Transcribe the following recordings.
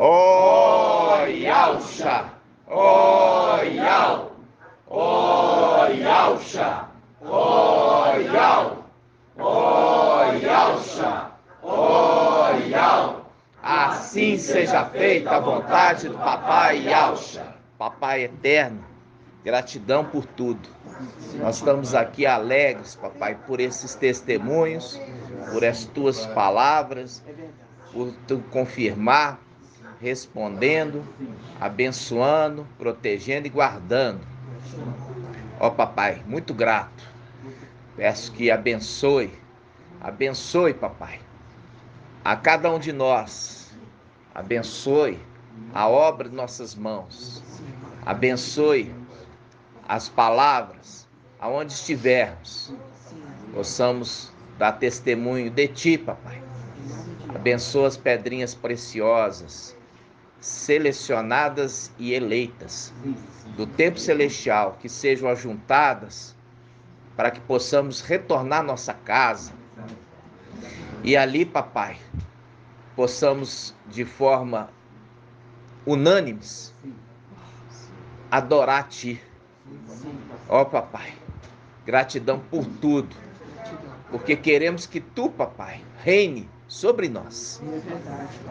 Ó Yauxa, ó Yau, ó Yauxa, ó Yau, ó Yauxa, ó Yau. Assim seja feita a vontade do Papai Yauxa. Papai eterno, gratidão por tudo. Nós estamos aqui alegres, Papai, por esses testemunhos, por as tuas palavras, por tu confirmar, respondendo, abençoando, protegendo e guardando. Ó Papai, muito grato. Peço que abençoe, Papai, a cada um de nós. Abençoe a obra de nossas mãos. Abençoe as palavras, aonde estivermos. Possamos dar testemunho de Ti, Papai. Abençoa as pedrinhas preciosas, selecionadas e eleitas do tempo celestial, que sejam ajuntadas para que possamos retornar à nossa casa. E ali, Papai, possamos de forma unânimes adorar a Ti. Ó Papai, gratidão por tudo, porque queremos que Tu, Papai, reine sobre nós.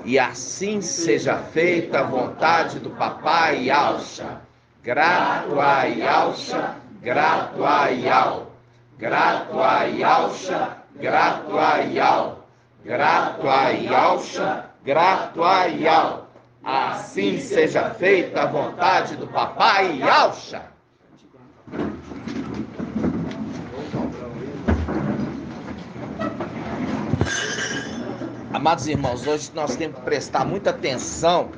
E assim seja feita a vontade do Papai Yauxa. Grato a Yauxa, grato a Yau. Grato a Yauxa, grato a Yau. Grato a Yauxa, grato a Yau. Assim seja feita a vontade do Papai Yauxa. Amados irmãos, hoje nós temos que prestar muita atenção,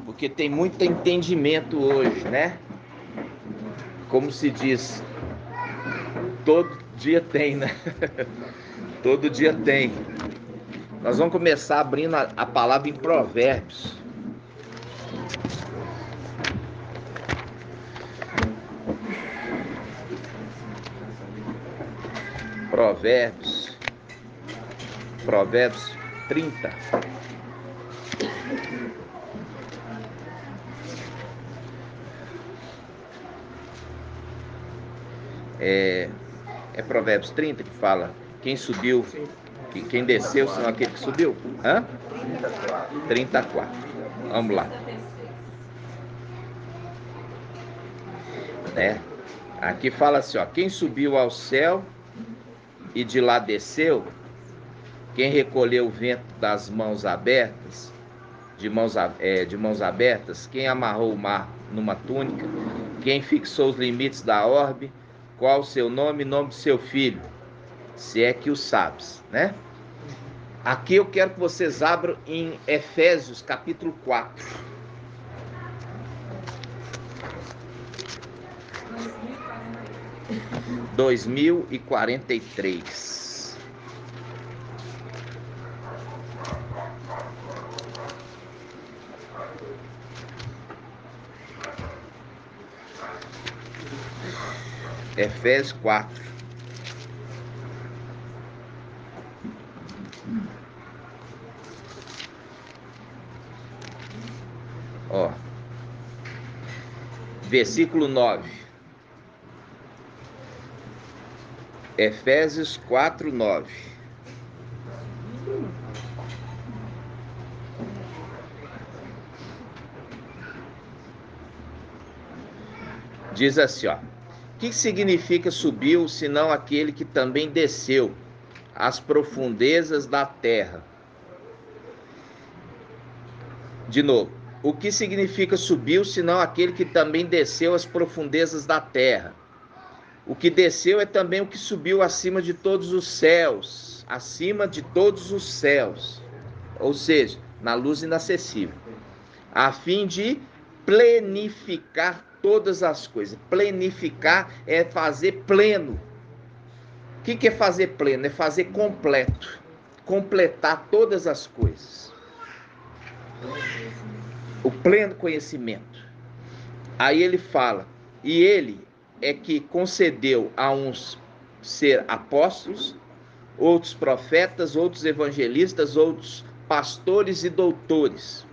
porque tem muito entendimento hoje, né? Como se diz, todo dia tem, né? Todo dia tem. Nós vamos começar abrindo a palavra em Provérbios. Provérbios 30. É Provérbios 30 que fala quem subiu, quem desceu são aquele que subiu. 34. Vamos lá. Aqui fala assim, ó, quem subiu ao céu e de lá desceu, quem recolheu o vento das mãos abertas, de mãos abertas, quem amarrou o mar numa túnica, quem fixou os limites da orbe, qual o seu nome e nome do seu filho, se é que o sabes, né? Aqui eu quero que vocês abram em Efésios capítulo 4. (2043). 2043. Efésios 4. Ó, versículo 9. Efésios 4, 9. Diz assim, ó. O que significa subiu, senão aquele que também desceu às profundezas da terra? De novo. O que significa subiu, senão aquele que também desceu às profundezas da terra? O que desceu é também o que subiu acima de todos os céus, acima de todos os céus, ou seja, na luz inacessível, a fim de plenificar todas as coisas. Plenificar é fazer pleno. O que é fazer pleno? É fazer completo, completar todas as coisas. O pleno conhecimento. Aí ele fala, e ele é que concedeu a uns ser apóstolos, outros profetas, outros evangelistas, outros pastores e doutores.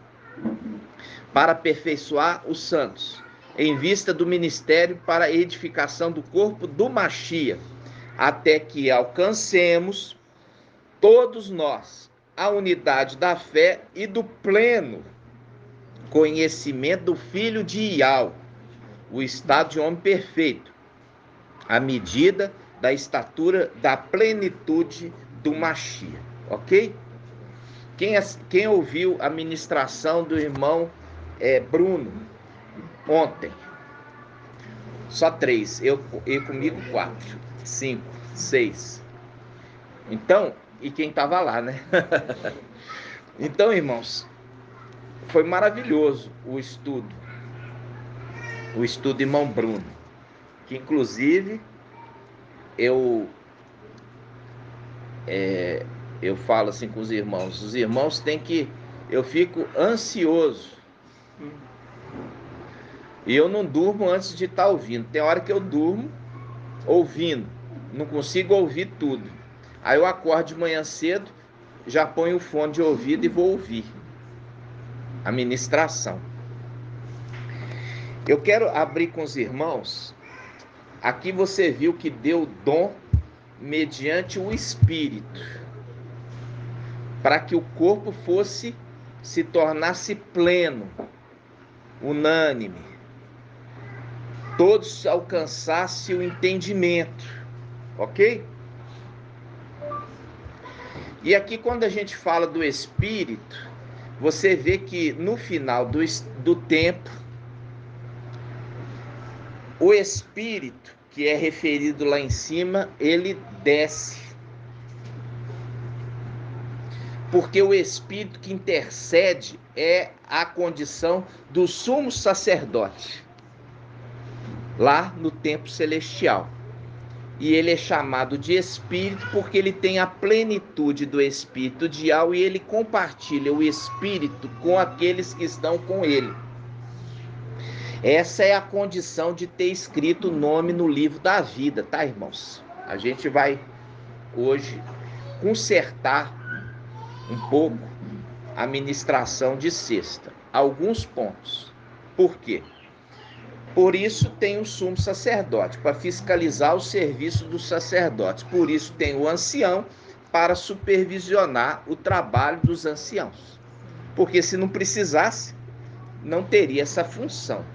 para aperfeiçoar os santos, em vista do ministério para a edificação do corpo do Mashiach, até que alcancemos todos nós a unidade da fé e do pleno conhecimento do Filho de Iau, o estado de homem perfeito, à medida da estatura da plenitude do Mashiach, ok? Quem ouviu a ministração do irmão Bruno ontem? Só 3, eu comigo 4, 5, 6. Então, e quem estava lá, né? Então, irmãos, foi maravilhoso o estudo do irmão Bruno, que inclusive eu falo assim com os irmãos têm que, eu fico ansioso, e eu não durmo antes de estar ouvindo. Tem hora que eu durmo ouvindo, não consigo ouvir tudo, aí eu acordo de manhã cedo, já ponho o fone de ouvido e vou ouvir a ministração. Eu quero abrir com os irmãos. Aqui você viu que deu dom mediante o Espírito, para que o corpo se tornasse pleno, unânime, todos alcançassem o entendimento, ok? E aqui, quando a gente fala do Espírito, você vê que no final do tempo, o Espírito, que é referido lá em cima, ele desce. Porque o Espírito que intercede é a condição do sumo sacerdote, lá no templo celestial. E ele é chamado de Espírito porque ele tem a plenitude do Espírito de Iau e ele compartilha o Espírito com aqueles que estão com ele. Essa é a condição de ter escrito o nome no livro da vida, tá, irmãos? A gente vai hoje consertar um pouco a ministração de sexta. Alguns pontos. Por quê? Por isso tem o sumo sacerdote, para fiscalizar o serviço dos sacerdotes. Por isso tem o ancião, para supervisionar o trabalho dos anciãos. Porque se não precisasse, não teria essa função.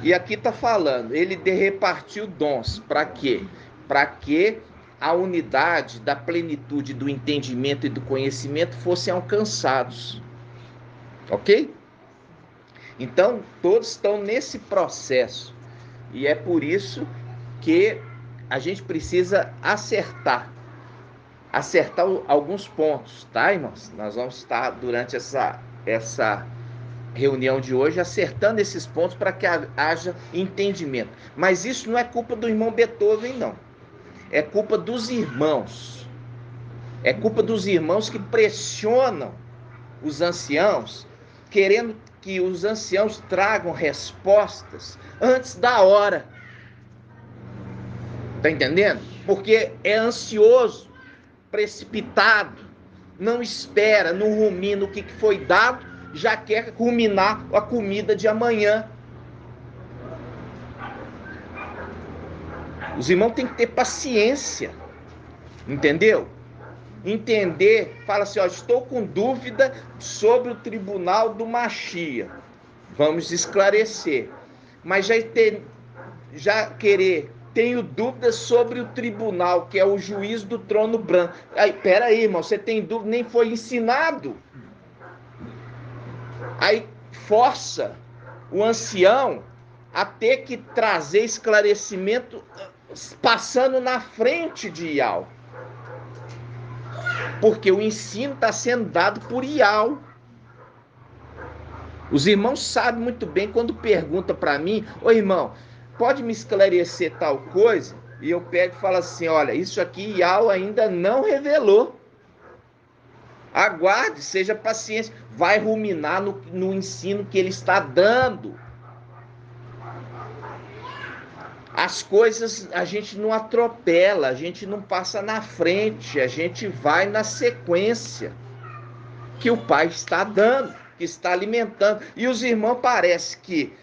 E aqui está falando, ele repartiu dons, para quê? Para que a unidade da plenitude do entendimento e do conhecimento fossem alcançados. Ok? Então, todos estão nesse processo. E é por isso que a gente precisa acertar alguns pontos, tá, irmãos? Nós vamos estar, durante essa reunião de hoje, acertando esses pontos para que haja entendimento. Mas isso não é culpa do irmão Beethoven, não. É culpa dos irmãos. É culpa dos irmãos que pressionam os anciãos, querendo que os anciãos tragam respostas antes da hora. Tá entendendo? Porque é ansioso, precipitado, não espera, não rumina o que foi dado, já quer ruminar a comida de amanhã. Os irmãos têm que ter paciência, entendeu? Entender, fala assim, ó, estou com dúvida sobre o tribunal do Mashiach. Vamos esclarecer. Mas tenho dúvidas sobre o tribunal, que é o juiz do trono branco. Aí, peraí, irmão, você tem dúvida, nem foi ensinado. Aí força o ancião a ter que trazer esclarecimento passando na frente de Iau. Porque o ensino está sendo dado por Iau. Os irmãos sabem muito bem quando perguntam para mim, ô irmão, pode me esclarecer tal coisa? E eu pego e falo assim, olha, isso aqui Iau ainda não revelou. Aguarde, seja paciente, vai ruminar no ensino que ele está dando. As coisas a gente não atropela, a gente não passa na frente, a gente vai na sequência que o Pai está dando, que está alimentando. E os irmãos parece que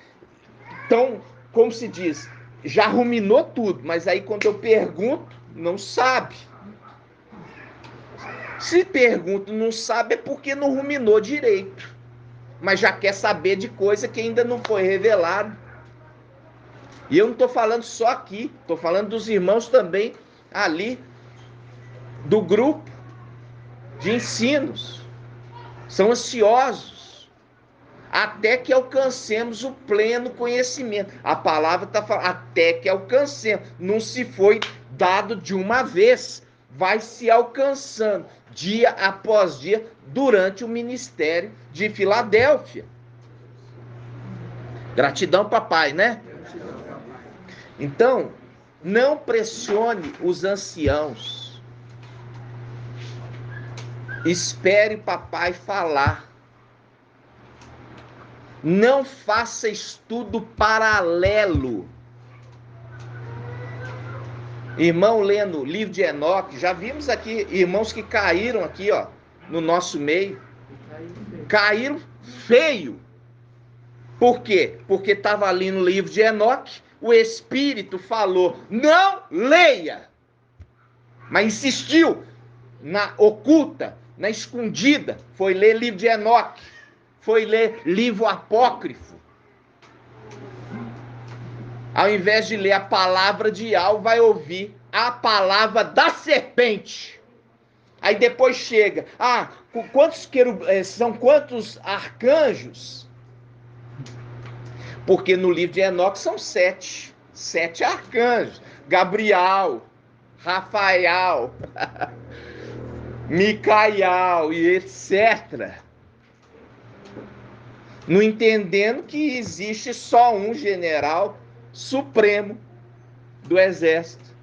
estão, como se diz, já ruminou tudo, mas aí quando eu pergunto, não sabe. Se pergunto não sabe, é porque não ruminou direito, mas já quer saber de coisa que ainda não foi revelada. E eu não estou falando só aqui, estou falando dos irmãos também ali, do grupo de ensinos. São ansiosos, até que alcancemos o pleno conhecimento. A palavra está falando, até que alcancemos. Não se foi dado de uma vez, vai se alcançando, dia após dia, durante o ministério de Filadélfia. Gratidão, papai, né? Então, não pressione os anciãos. Espere papai falar. Não faça estudo paralelo. Irmão lendo o livro de Enoque, já vimos aqui irmãos que caíram aqui, ó, no nosso meio. Caíram feio. Por quê? Porque estava ali no livro de Enoque, o Espírito falou, não leia. Mas insistiu na oculta, na escondida. Foi ler livro de Enoque. Foi ler livro apócrifo. Ao invés de ler a palavra de Yahweh, vai ouvir a palavra da serpente. Aí depois chega, são quantos arcanjos? Porque no livro de Enoque são 7 arcanjos. Gabriel, Rafael, Micael e etc. Não entendendo que existe só um general supremo do exército.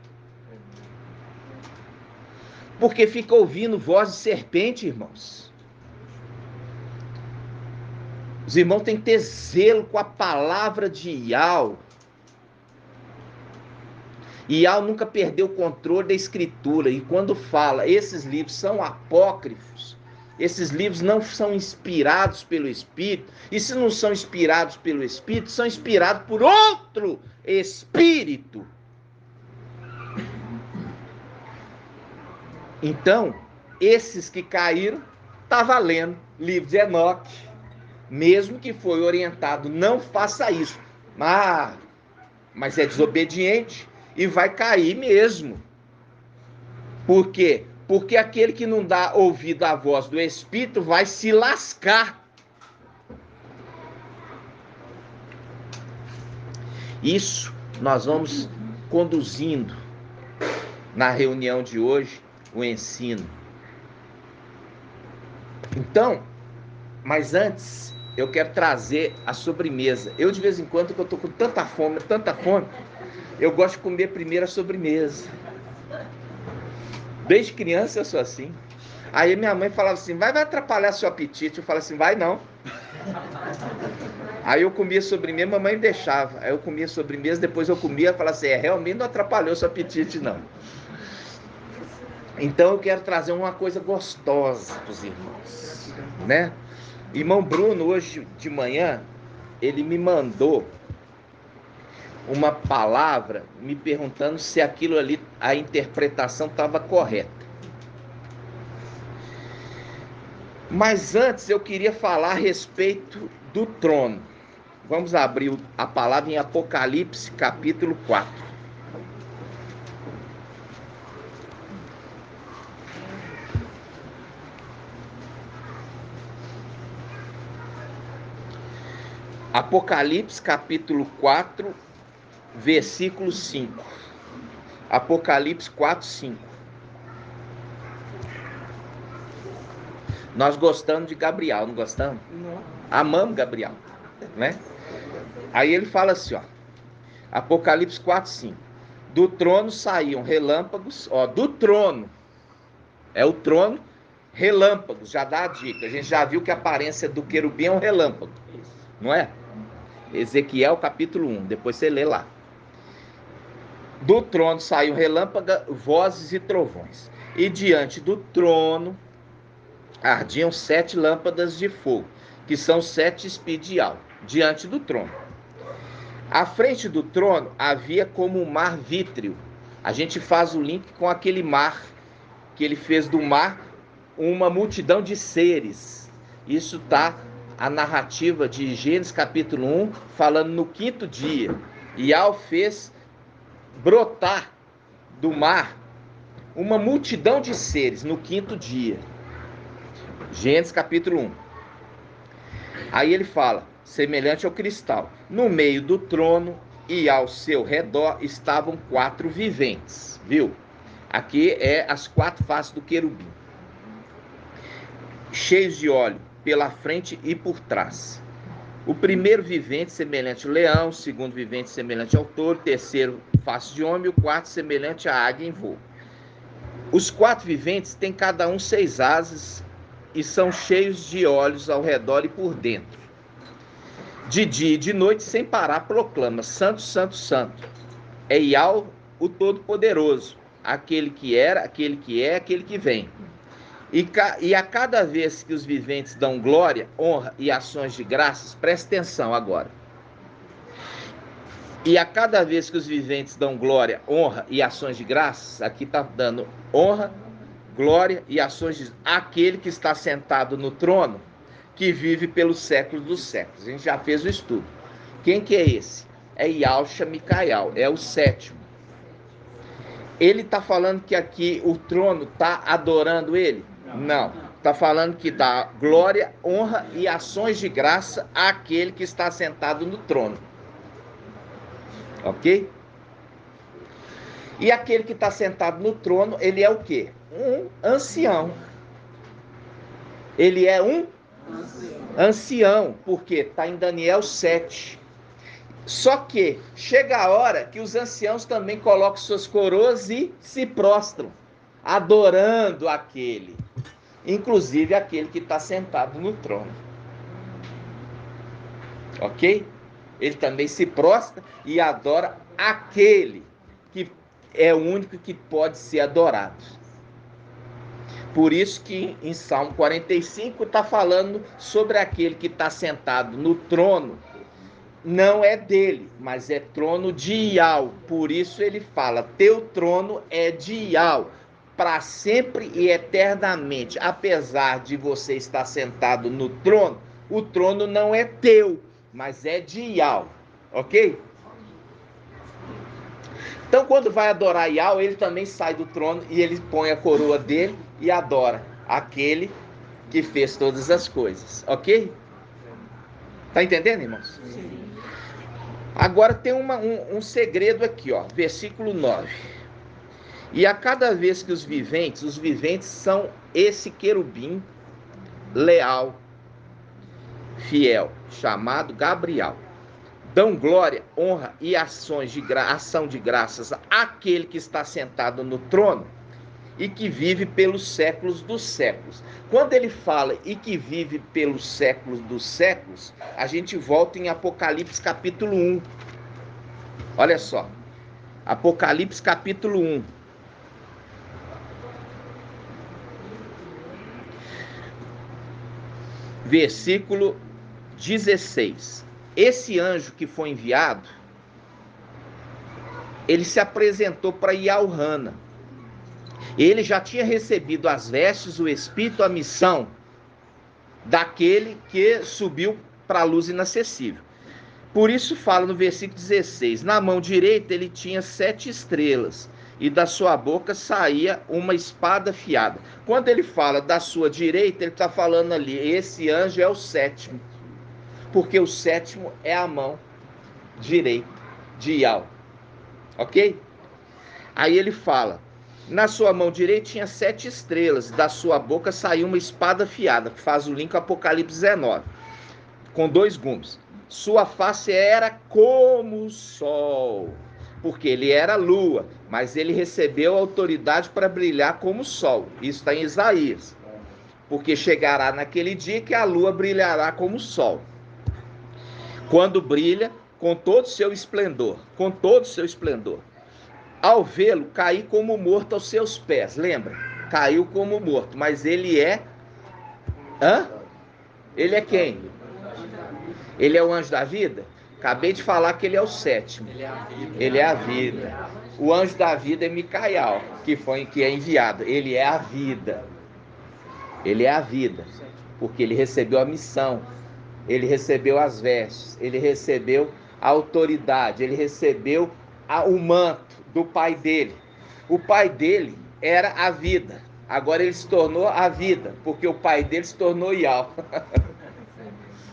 Porque fica ouvindo voz de serpente, irmãos. Os irmãos têm que ter zelo com a palavra de Yahweh. E Yahweh nunca perdeu o controle da escritura. E quando fala, esses livros são apócrifos, esses livros não são inspirados pelo Espírito. E se não são inspirados pelo Espírito, são inspirados por outro Espírito. Então, esses que caíram, tá valendo livro de Enoque. Mesmo que foi orientado, não faça isso. Mas é desobediente e vai cair mesmo. Por quê? Porque aquele que não dá ouvido à voz do Espírito vai se lascar. Isso nós vamos conduzindo na reunião de hoje, o ensino. Então, mas antes, eu quero trazer a sobremesa. Eu, de vez em quando, que eu tô com tanta fome, eu gosto de comer primeiro a sobremesa. Desde criança eu sou assim. Aí minha mãe falava assim, vai atrapalhar seu apetite. Eu falava assim, vai não. Aí eu comia sobremesa, mamãe deixava. Aí eu comia sobremesa, depois eu comia, falava assim, realmente não atrapalhou seu apetite não. Então eu quero trazer uma coisa gostosa para os irmãos, né? Irmão Bruno, hoje de manhã, ele me mandou uma palavra me perguntando se aquilo ali, a interpretação estava correta. Mas antes eu queria falar a respeito do trono. Vamos abrir a palavra em Apocalipse, capítulo 4. Apocalipse, capítulo 4, versículo 5. Apocalipse 4, 5. Nós gostamos de Gabriel, não gostamos? Não. Amamos Gabriel, né? Aí ele fala assim, ó. Apocalipse 4, 5. Do trono saíam relâmpagos, ó, do trono. É o trono, relâmpagos, já dá a dica. A gente já viu que a aparência do querubim é um relâmpago, não é? Ezequiel capítulo 1, depois você lê lá. Do trono saiu relâmpago, vozes e trovões. E diante do trono ardiam 7 lâmpadas de fogo. que são 7 espíritos de alma, diante do trono. À frente do trono havia como um mar vítreo. A gente faz o link com aquele mar, que ele fez do mar uma multidão de seres. Isso está a narrativa de Gênesis capítulo 1, falando no 5º dia. Iau fez brotar do mar uma multidão de seres no 5º dia. Gênesis capítulo 1. Aí ele fala, semelhante ao cristal. No meio do trono e ao seu redor estavam 4 viventes, viu? Aqui é as 4 faces do querubim, cheios de óleo pela frente e por trás. O primeiro vivente semelhante ao leão, o segundo vivente semelhante ao touro, o terceiro face de homem e o quarto semelhante à águia em voo. Os 4 viventes têm cada um 6 asas e são cheios de olhos ao redor e por dentro. De dia e de noite, sem parar, proclama: Santo, Santo, Santo. É Iau, o Todo-Poderoso, aquele que era, aquele que é, aquele que vem. E a cada vez que os viventes dão glória, honra e ações de graças, presta atenção agora. E a cada vez que os viventes dão glória, honra e ações de graças, aqui está dando honra, glória e ações de aquele que está sentado no trono, que vive pelos séculos dos séculos. A gente já fez o estudo. Quem que é esse? É Yahshua Micael, é o 7º. Ele está falando que aqui o trono está adorando ele? Não. Está falando que dá glória, honra e ações de graça àquele que está sentado no trono. Ok? E aquele que está sentado no trono, ele é o quê? Um ancião. Ele é um ancião, porque está em Daniel 7. Só que chega a hora que os anciãos também colocam suas coroas e se prostram, adorando aquele, inclusive aquele que está sentado no trono. Ok? Ele também se prostra e adora aquele que é o único que pode ser adorado. Por isso que em Salmo 45 está falando sobre aquele que está sentado no trono. Não é dele, mas é trono de Iau. Por isso ele fala, teu trono é de Iau, para sempre e eternamente. Apesar de você estar sentado no trono, o trono não é teu, mas é de Iau, ok? Então quando vai adorar Iau, ele também sai do trono e ele põe a coroa dele e adora aquele que fez todas as coisas, ok? Tá entendendo, irmãos? Sim. Agora tem um segredo aqui, ó, versículo 9. E a cada vez que os viventes são esse querubim leal, fiel, chamado Gabriel, dão glória, honra e ação de graças àquele que está sentado no trono e que vive pelos séculos dos séculos. Quando ele fala e que vive pelos séculos dos séculos, a gente volta em Apocalipse capítulo 1. Olha só, Apocalipse capítulo 1. Versículo 16. Esse anjo que foi enviado, ele se apresentou para Iauhana. Ele já tinha recebido as vestes, o Espírito, a missão daquele que subiu para a luz inacessível. Por isso fala no versículo 16, na mão direita ele tinha 7 estrelas, e da sua boca saía uma espada afiada. Quando ele fala da sua direita, ele está falando ali, esse anjo é o 7º, porque o 7º é a mão direita de Iau, ok? Aí ele fala, na sua mão direita tinha 7 estrelas, da sua boca saiu uma espada afiada, que faz o link com Apocalipse 19, com 2 gumes. Sua face era como o sol, porque ele era lua, mas ele recebeu autoridade para brilhar como o sol. Isso está em Isaías. Porque chegará naquele dia que a lua brilhará como o sol. Quando brilha, com todo o seu esplendor, com todo o seu esplendor. Ao vê-lo, caí como morto aos seus pés. Lembra? Caiu como morto, mas ele é... Ele é quem? Ele é o anjo da vida? Acabei de falar que ele é o sétimo. Ele é a vida. Ele é a vida. O anjo da vida é Micael, que é enviado. Ele é a vida. Ele é a vida. Porque ele recebeu a missão. Ele recebeu as vestes. Ele recebeu a autoridade. Ele recebeu o manto do pai dele. O pai dele era a vida. Agora ele se tornou a vida. Porque o pai dele se tornou Ial.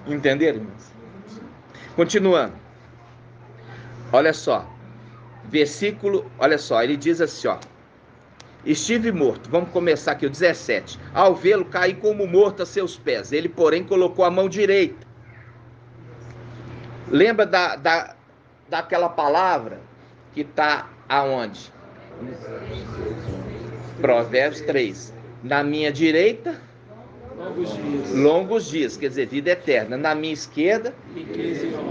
Entenderam, irmãos? Continuando. Olha só. Versículo, olha só, ele diz assim, ó. Estive morto, vamos começar aqui o 17. Ao vê-lo, caí como morto a seus pés. Ele, porém, colocou a mão direita. Lembra daquela palavra que está aonde? Provérbios 3. Na minha direita, longos dias, quer dizer, vida eterna. Na minha esquerda,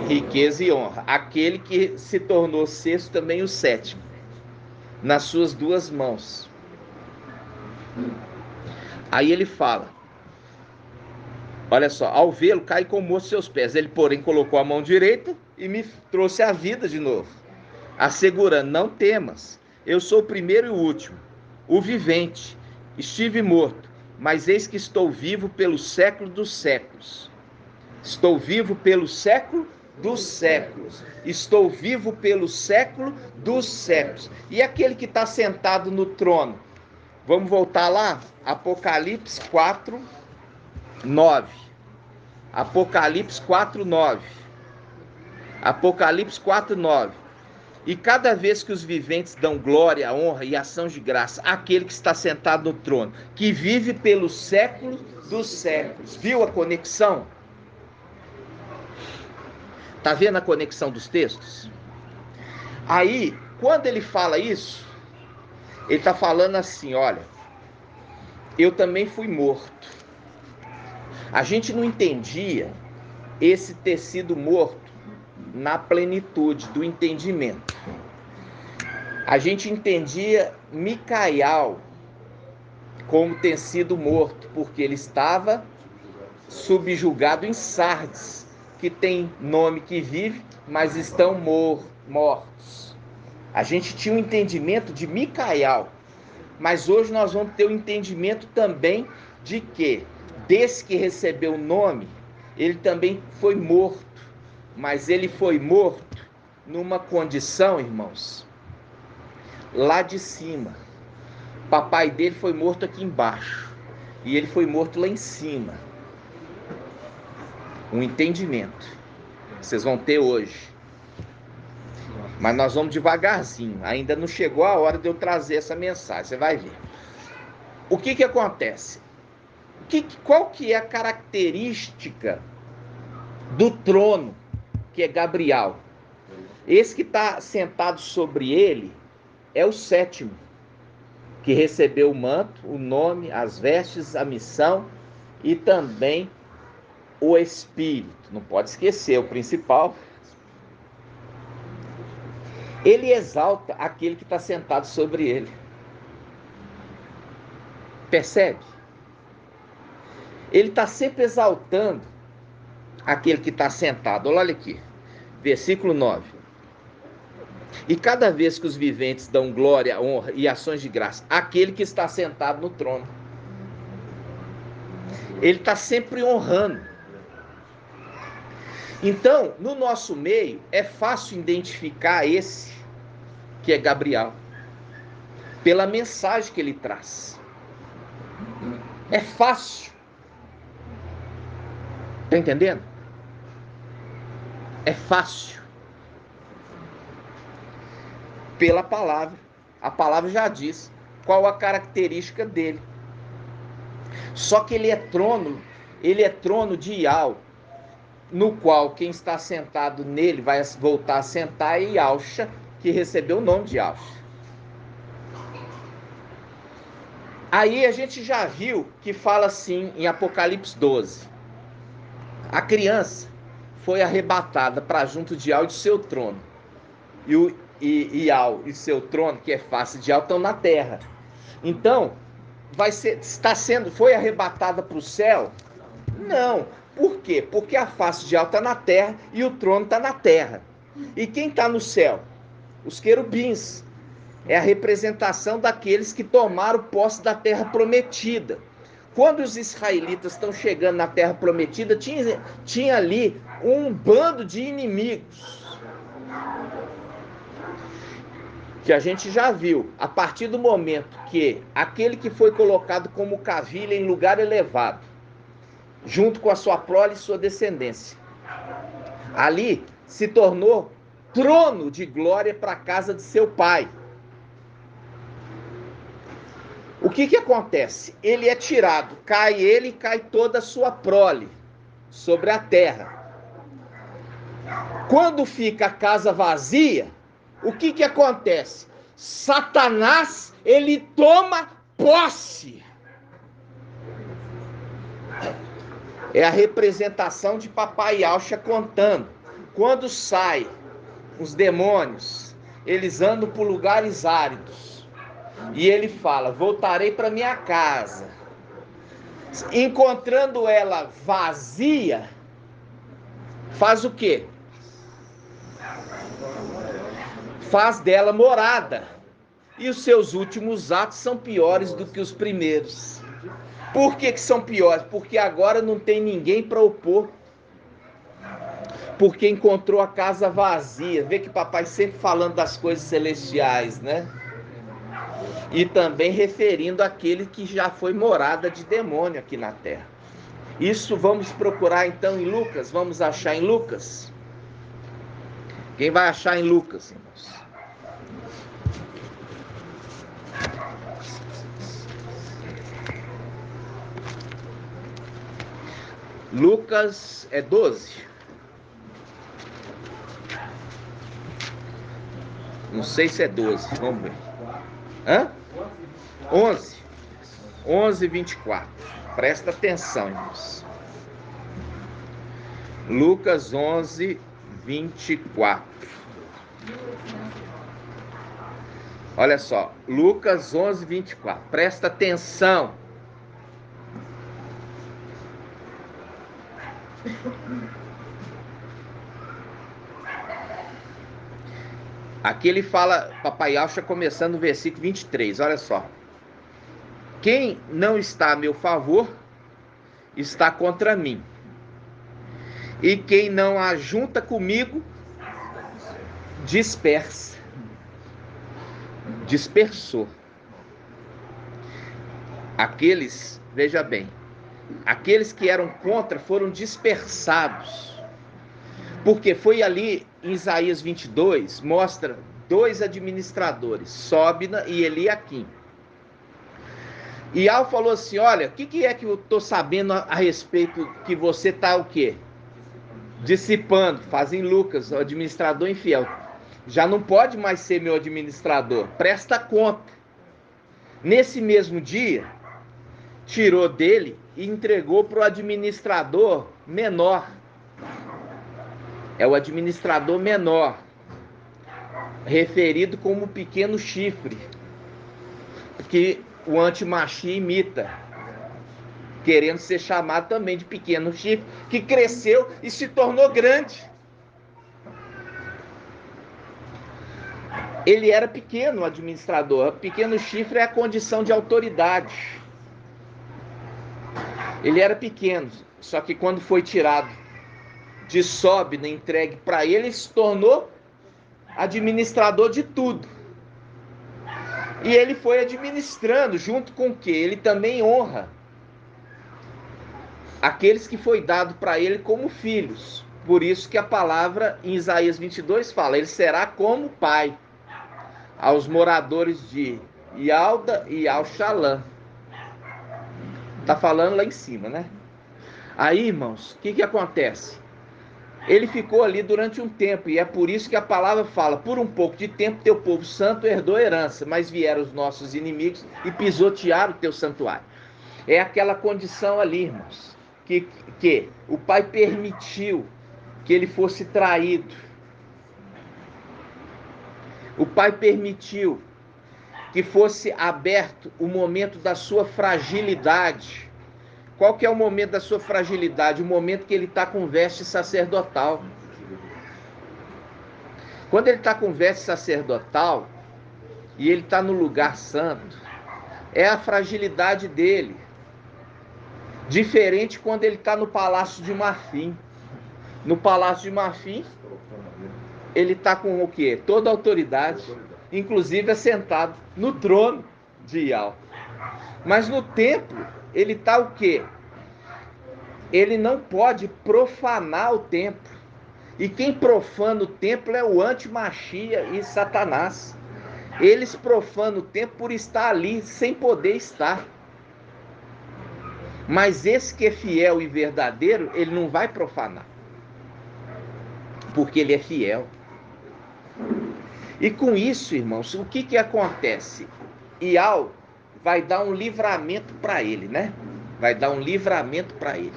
riqueza e honra. Aquele que se tornou sexto, também o sétimo. Nas suas duas mãos. Aí ele fala, olha só, ao vê-lo, cai como morto seus pés. Ele, porém, colocou a mão direita e me trouxe a vida de novo, assegurando, não temas, eu sou o primeiro e o último, o vivente. Estive morto, mas eis que estou vivo pelo século dos séculos. Estou vivo pelo século dos séculos. Estou vivo pelo século dos séculos. E aquele que está sentado no trono? Vamos voltar lá? Apocalipse 4, 9. Apocalipse 4, 9. Apocalipse 4, 9. E cada vez que os viventes dão glória, honra e ação de graça àquele que está sentado no trono, que vive pelo século dos séculos. Viu a conexão? Está vendo a conexão dos textos? Aí, quando ele fala isso, ele está falando assim, olha, eu também fui morto. A gente não entendia esse ter sido morto na plenitude do entendimento. A gente entendia Micael como ter sido morto, porque ele estava subjugado em Sardes, que tem nome que vive, mas estão mortos. A gente tinha um entendimento de Micael, mas hoje nós vamos ter o entendimento também de que, desse que recebeu o nome, ele também foi morto, mas ele foi morto numa condição, irmãos, lá de cima. Papai dele foi morto aqui embaixo, e ele foi morto lá em cima. Um entendimento vocês vão ter hoje. Mas nós vamos devagarzinho. Ainda não chegou a hora de eu trazer essa mensagem. Você vai ver. O que acontece? Qual que é a característica do trono, que é Gabriel? Esse que está sentado sobre ele é o sétimo, que recebeu o manto, o nome, as vestes, a missão e também o Espírito. Não pode esquecer, o principal. Ele exalta aquele que está sentado sobre ele. Percebe? Ele está sempre exaltando aquele que está sentado. Olha aqui, versículo 9. E cada vez que os viventes dão glória, honra e ações de graça àquele que está sentado no trono, ele está sempre honrando. Então, no nosso meio, é fácil identificar esse que é Gabriel, pela mensagem que ele traz. É fácil. Está entendendo? É fácil. Pela palavra. A palavra já diz qual a característica dele. Só que ele é trono de Ial, no qual quem está sentado nele vai voltar a sentar e Yalcha, que recebeu o nome de Yalcha. Aí a gente já viu que fala assim em Apocalipse 12. A criança foi arrebatada para junto de Ial e de seu trono. E Ial e seu trono, que é face de Ial, estão na terra. Então, foi arrebatada para o céu? Não, Por quê? Porque a face de alta está na terra e o trono está na terra. E quem está no céu? Os querubins. É a representação daqueles que tomaram posse da terra prometida. Quando os israelitas estão chegando na terra prometida, tinha ali um bando de inimigos. Que a gente já viu, a partir do momento que aquele que foi colocado como cavilha em lugar elevado, junto com a sua prole e sua descendência, ali se tornou trono de glória para a casa de seu pai. O que acontece? Ele é tirado, cai ele e cai toda a sua prole sobre a terra. Quando fica a casa vazia, o que acontece? Satanás, ele toma posse. É a representação de Papai Yaucha contando. Quando sai os demônios, eles andam por lugares áridos. E ele fala, voltarei para minha casa. Encontrando ela vazia, faz o quê? Faz dela morada. E os seus últimos atos são piores do que os primeiros. Por que são piores? Porque agora não tem ninguém para opor. Porque encontrou a casa vazia. Vê que papai sempre falando das coisas celestiais, né? E também referindo àquele que já foi morada de demônio aqui na terra. Isso vamos procurar então em Lucas. Vamos achar em Lucas? Quem vai achar em Lucas, irmãos? Lucas é 12. Não sei se é 12, vamos ver. Hã? 11. 11, 24. Presta atenção, irmãos. Lucas 11, 24. Olha só. Lucas 11, 24. Presta atenção. Aqui ele fala, Papai Yaucha, começando o versículo 23, olha só. Quem não está a meu favor, está contra mim. E quem não ajunta comigo, dispersa. Dispersou. Aqueles, veja bem, aqueles que eram contra foram dispersados. Porque foi ali em Isaías 22, mostra dois administradores, Sóbina e Eliaquim. E Al falou assim, olha, o que é que eu estou sabendo a respeito que você está o quê? Dissipando, fazem Lucas, o administrador infiel. Já não pode mais ser meu administrador, presta conta. Nesse mesmo dia, tirou dele e entregou para o administrador menor. É o administrador menor, referido como pequeno chifre, que o antimachia imita, querendo ser chamado também de pequeno chifre, que cresceu e se tornou grande. Ele era pequeno, o administrador. Pequeno chifre é a condição de autoridade. Ele era pequeno, só que quando foi tirado de Sóbina, entregue para ele, ele se tornou administrador de tudo. E ele foi administrando, junto com o que? Ele também honra aqueles que foi dado para ele como filhos. Por isso que a palavra em Isaías 22 fala, ele será como pai aos moradores de Ialda e Al-Shalã. Tá falando lá em cima, né? Aí, irmãos, o que acontece? Ele ficou ali durante um tempo, e é por isso que a palavra fala, por um pouco de tempo teu povo santo herdou herança, mas vieram os nossos inimigos e pisotearam o teu santuário. É aquela condição ali, irmãos, que o pai permitiu que ele fosse traído. O pai permitiu que fosse aberto o momento da sua fragilidade, Qual que é o momento da sua fragilidade? O momento que ele está com veste sacerdotal. Quando ele está com veste sacerdotal e ele está no lugar santo, é a fragilidade dele. Diferente quando ele está no Palácio de Marfim. No Palácio de Marfim, ele está com o quê? Toda a autoridade, inclusive assentado no trono de Ial. Mas no templo, ele está o quê? Ele não pode profanar o templo. E quem profana o templo é o antimachia e Satanás. Eles profanam o templo por estar ali, sem poder estar. Mas esse que é fiel e verdadeiro, ele não vai profanar. Porque ele é fiel. E com isso, irmãos, o que acontece? Ial vai dar um livramento para ele, né? Vai dar um livramento para ele.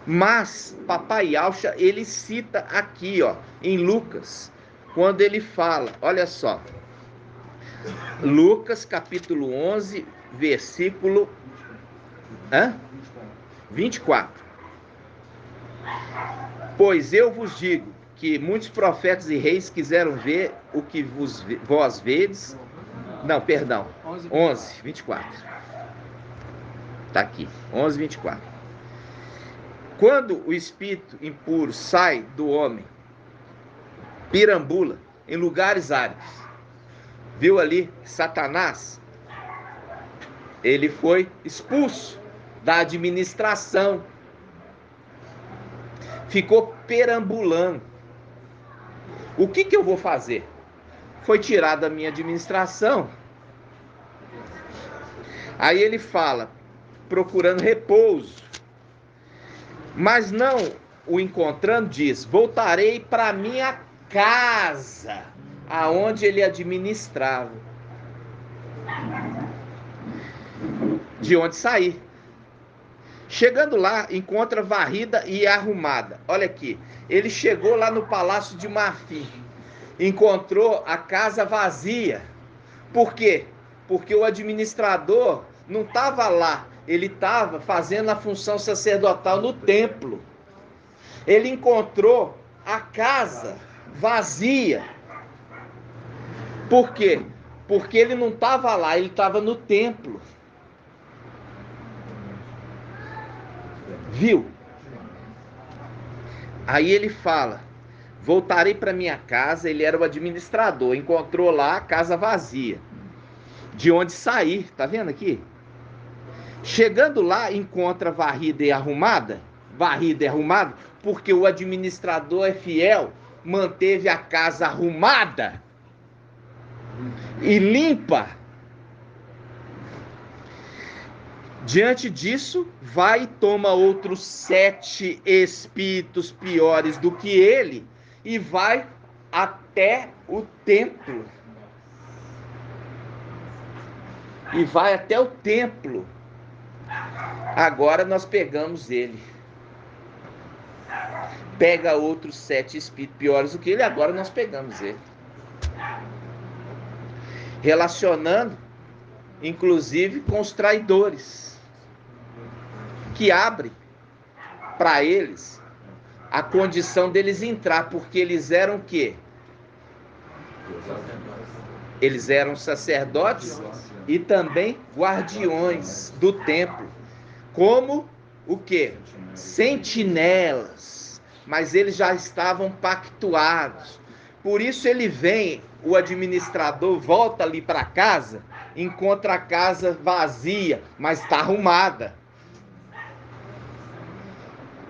Mas papai Yalcha, ele cita aqui, ó, em Lucas, quando ele fala, olha só, Lucas capítulo 11, versículo 24. Pois eu vos digo que muitos profetas e reis quiseram ver o que vós vedes. Não, perdão, 11, 24. Tá aqui, 11, 24. Quando o espírito impuro sai do homem, pirambula em lugares áridos. Viu ali Satanás? Ele foi expulso da administração. Ficou perambulando. O que eu vou fazer? Foi tirado da minha administração. Aí ele fala, procurando repouso. Mas não o encontrando, diz, voltarei para minha casa, aonde ele administrava. De onde sair. Chegando lá, encontra varrida e arrumada. Olha aqui, ele chegou lá no Palácio de Marfim, encontrou a casa vazia. Por quê? Porque o administrador não estava lá. Ele estava fazendo a função sacerdotal no templo. Ele encontrou a casa vazia. Por quê? Porque ele não estava lá, ele estava no templo. Viu? Aí ele fala, voltarei para minha casa. Ele era o administrador, encontrou lá a casa vazia. De onde sair, tá vendo aqui? Chegando lá, encontra varrida e arrumada. Varrida e arrumada, porque o administrador é fiel, manteve a casa arrumada e limpa. Diante disso, vai e toma outros 7 espíritos piores do que ele e vai até o templo. E vai até o templo. Agora nós pegamos ele. Pega outros 7 espíritos piores do que ele, agora nós pegamos ele. Relacionando, inclusive, com os traidores. Que abre para eles a condição deles entrar, porque eles eram o quê? Eles eram sacerdotes e também guardiões do templo. Como o quê? Sentinelas. Mas eles já estavam pactuados. Por isso ele vem, o administrador volta ali para casa, encontra a casa vazia, mas está arrumada.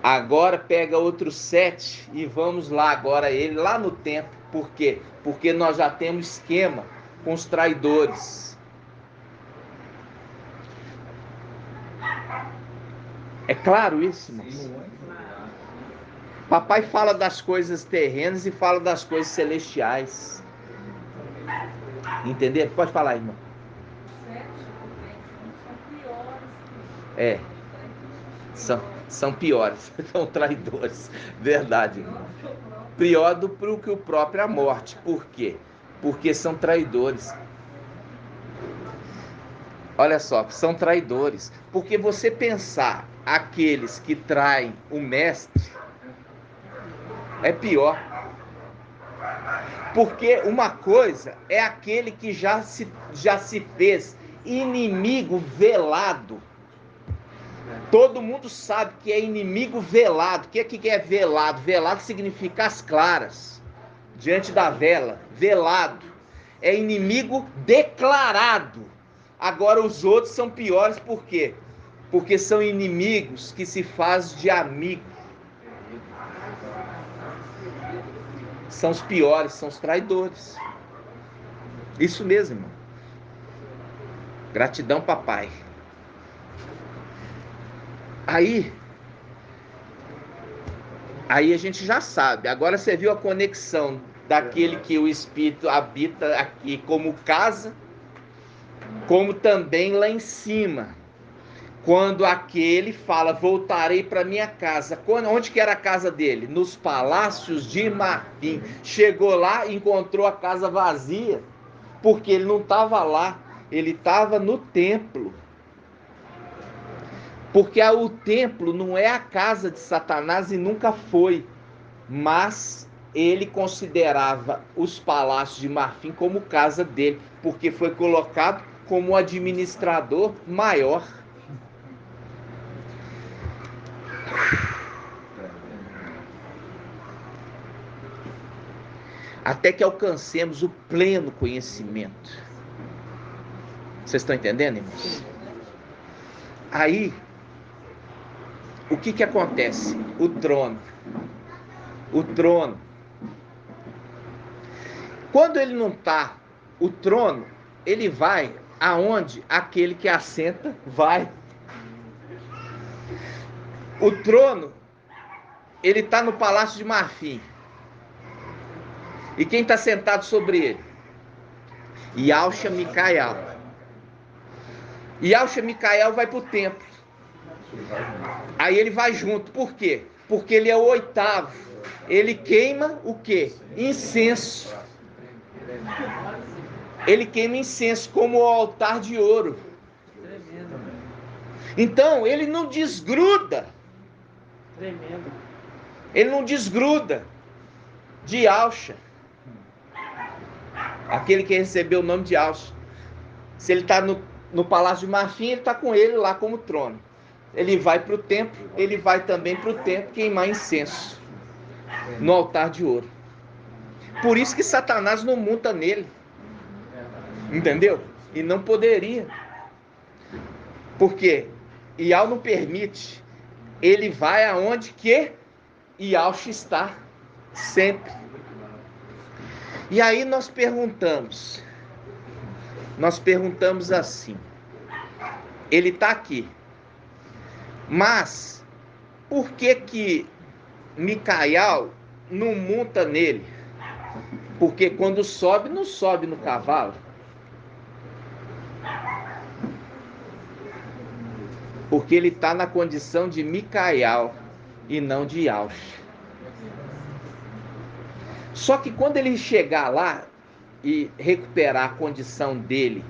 Agora pega outros 7 e vamos lá agora ele lá no templo. Por quê? Porque nós já temos esquema com os traidores. É claro isso, irmãos? Papai fala das coisas terrenas e fala das coisas celestiais. Entendeu? Pode falar, irmão. É. São piores. São traidores. Verdade, irmão. Pior do que o próprio a morte. Por quê? Porque são traidores. Olha só, são traidores. Porque você pensar aqueles que traem o mestre, é pior. Porque uma coisa é aquele que já se fez inimigo velado. Todo mundo sabe que é inimigo velado. O que é velado? Velado significa as claras, diante da vela. Velado é inimigo declarado. Agora os outros são piores, por quê? Porque são inimigos que se fazem de amigo. São os piores, são os traidores. Isso mesmo, irmão. Gratidão, papai. Aí a gente já sabe. Agora você viu a conexão daquele que o Espírito habita aqui como casa, como também lá em cima. Quando aquele fala, voltarei para minha casa. Onde que era a casa dele? Nos palácios de marfim. Chegou lá e encontrou a casa vazia, porque ele não estava lá, ele estava no templo. Porque o templo não é a casa de Satanás e nunca foi, mas ele considerava os palácios de marfim como casa dele, porque foi colocado como administrador maior. Até que alcancemos o pleno conhecimento. Vocês estão entendendo, irmãos? Aí, o que acontece? O trono. Quando ele não está, o trono, ele vai aonde aquele que assenta vai. O trono, ele está no palácio de marfim. E quem está sentado sobre ele? Yahshua Micael. Yahshua Micael vai para o templo. Aí ele vai junto. Por quê? Porque ele é o oitavo. Ele queima o quê? Incenso. Ele queima incenso como o altar de ouro. Então, ele não desgruda. Ele não desgruda de Yahshua. Aquele que recebeu o nome de Yahshua. Se ele está no palácio de marfim, ele está com ele lá como trono. Ele vai para o templo, ele vai também para o templo queimar incenso no altar de ouro. Por isso que Satanás não monta nele. Entendeu? E não poderia. Porque Yahweh não permite. Ele vai aonde que Yahshua está. Sempre. E aí nós perguntamos assim, ele está aqui, mas por que Micael não monta nele? Porque quando sobe, não sobe no cavalo. Porque ele está na condição de Micael e não de Yahshua. Só que quando ele chegar lá e recuperar a condição dele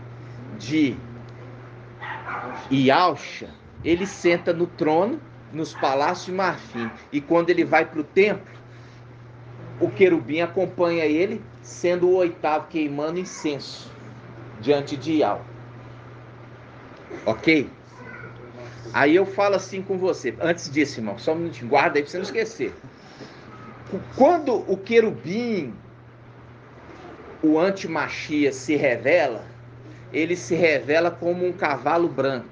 de Yahshua, ele senta no trono, nos palácios de marfim. E quando ele vai para o templo, o querubim acompanha ele, sendo o oitavo queimando incenso diante de Yahweh. Ok? Aí eu falo assim com você. Antes disso, irmão, só um minutinho, guarda aí para você não esquecer. Quando o querubim, o anti-Mashiach, se revela, ele se revela como um cavalo branco.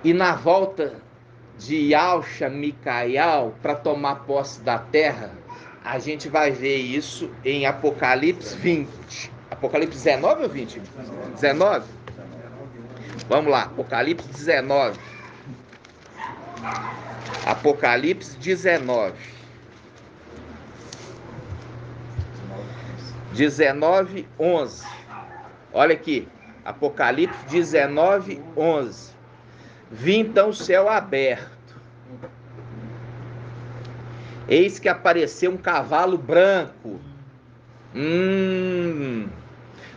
E na volta de Yahshua Micael para tomar posse da terra, a gente vai ver isso em Apocalipse 20. Apocalipse 19 ou 20? 19? Vamos lá, Apocalipse 19. Apocalipse 19. 19, 11. Olha aqui, Apocalipse 19, 11. Vi então o céu aberto. Eis que apareceu um cavalo branco.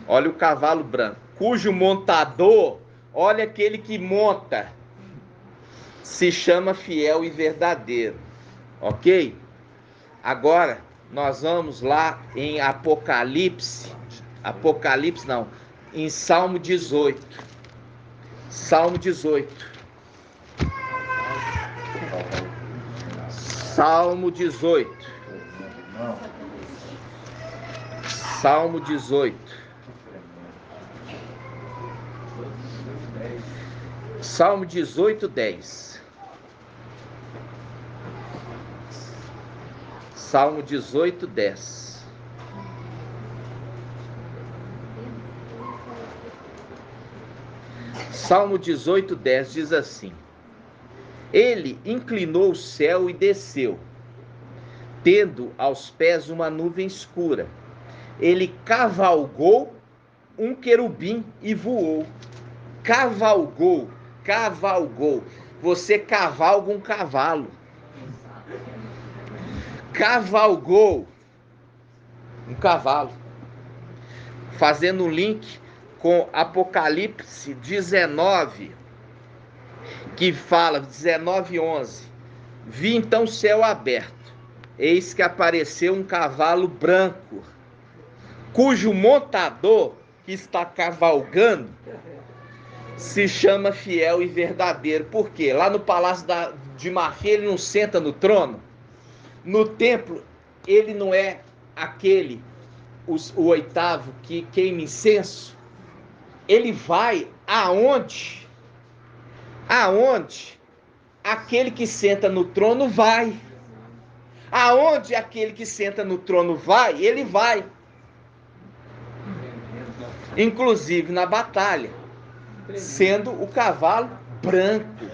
Olha o cavalo branco, cujo montador olha aquele que monta, se chama fiel e verdadeiro, ok? Agora, nós vamos lá em Apocalipse não, em Salmo 18. Salmo 18. Salmo 18. Salmo 18. Salmo 18, 10. Salmo 18, 10. Salmo 18, 10 diz assim: Ele inclinou o céu e desceu, tendo aos pés uma nuvem escura. Ele cavalgou um querubim e voou. Cavalgou. Você cavalga um cavalo. Cavalgou um cavalo. Fazendo um link com Apocalipse 19, que fala, 19:11. Vi então o céu aberto, eis que apareceu um cavalo branco, cujo montador que está cavalgando se chama fiel e verdadeiro. Por quê? Lá no palácio de Marfim ele não senta no trono. No templo ele não é aquele, o oitavo que queima incenso. Ele vai aonde aquele que senta no trono vai. Aonde aquele que senta no trono vai, ele vai. Inclusive na batalha, sendo o cavalo branco.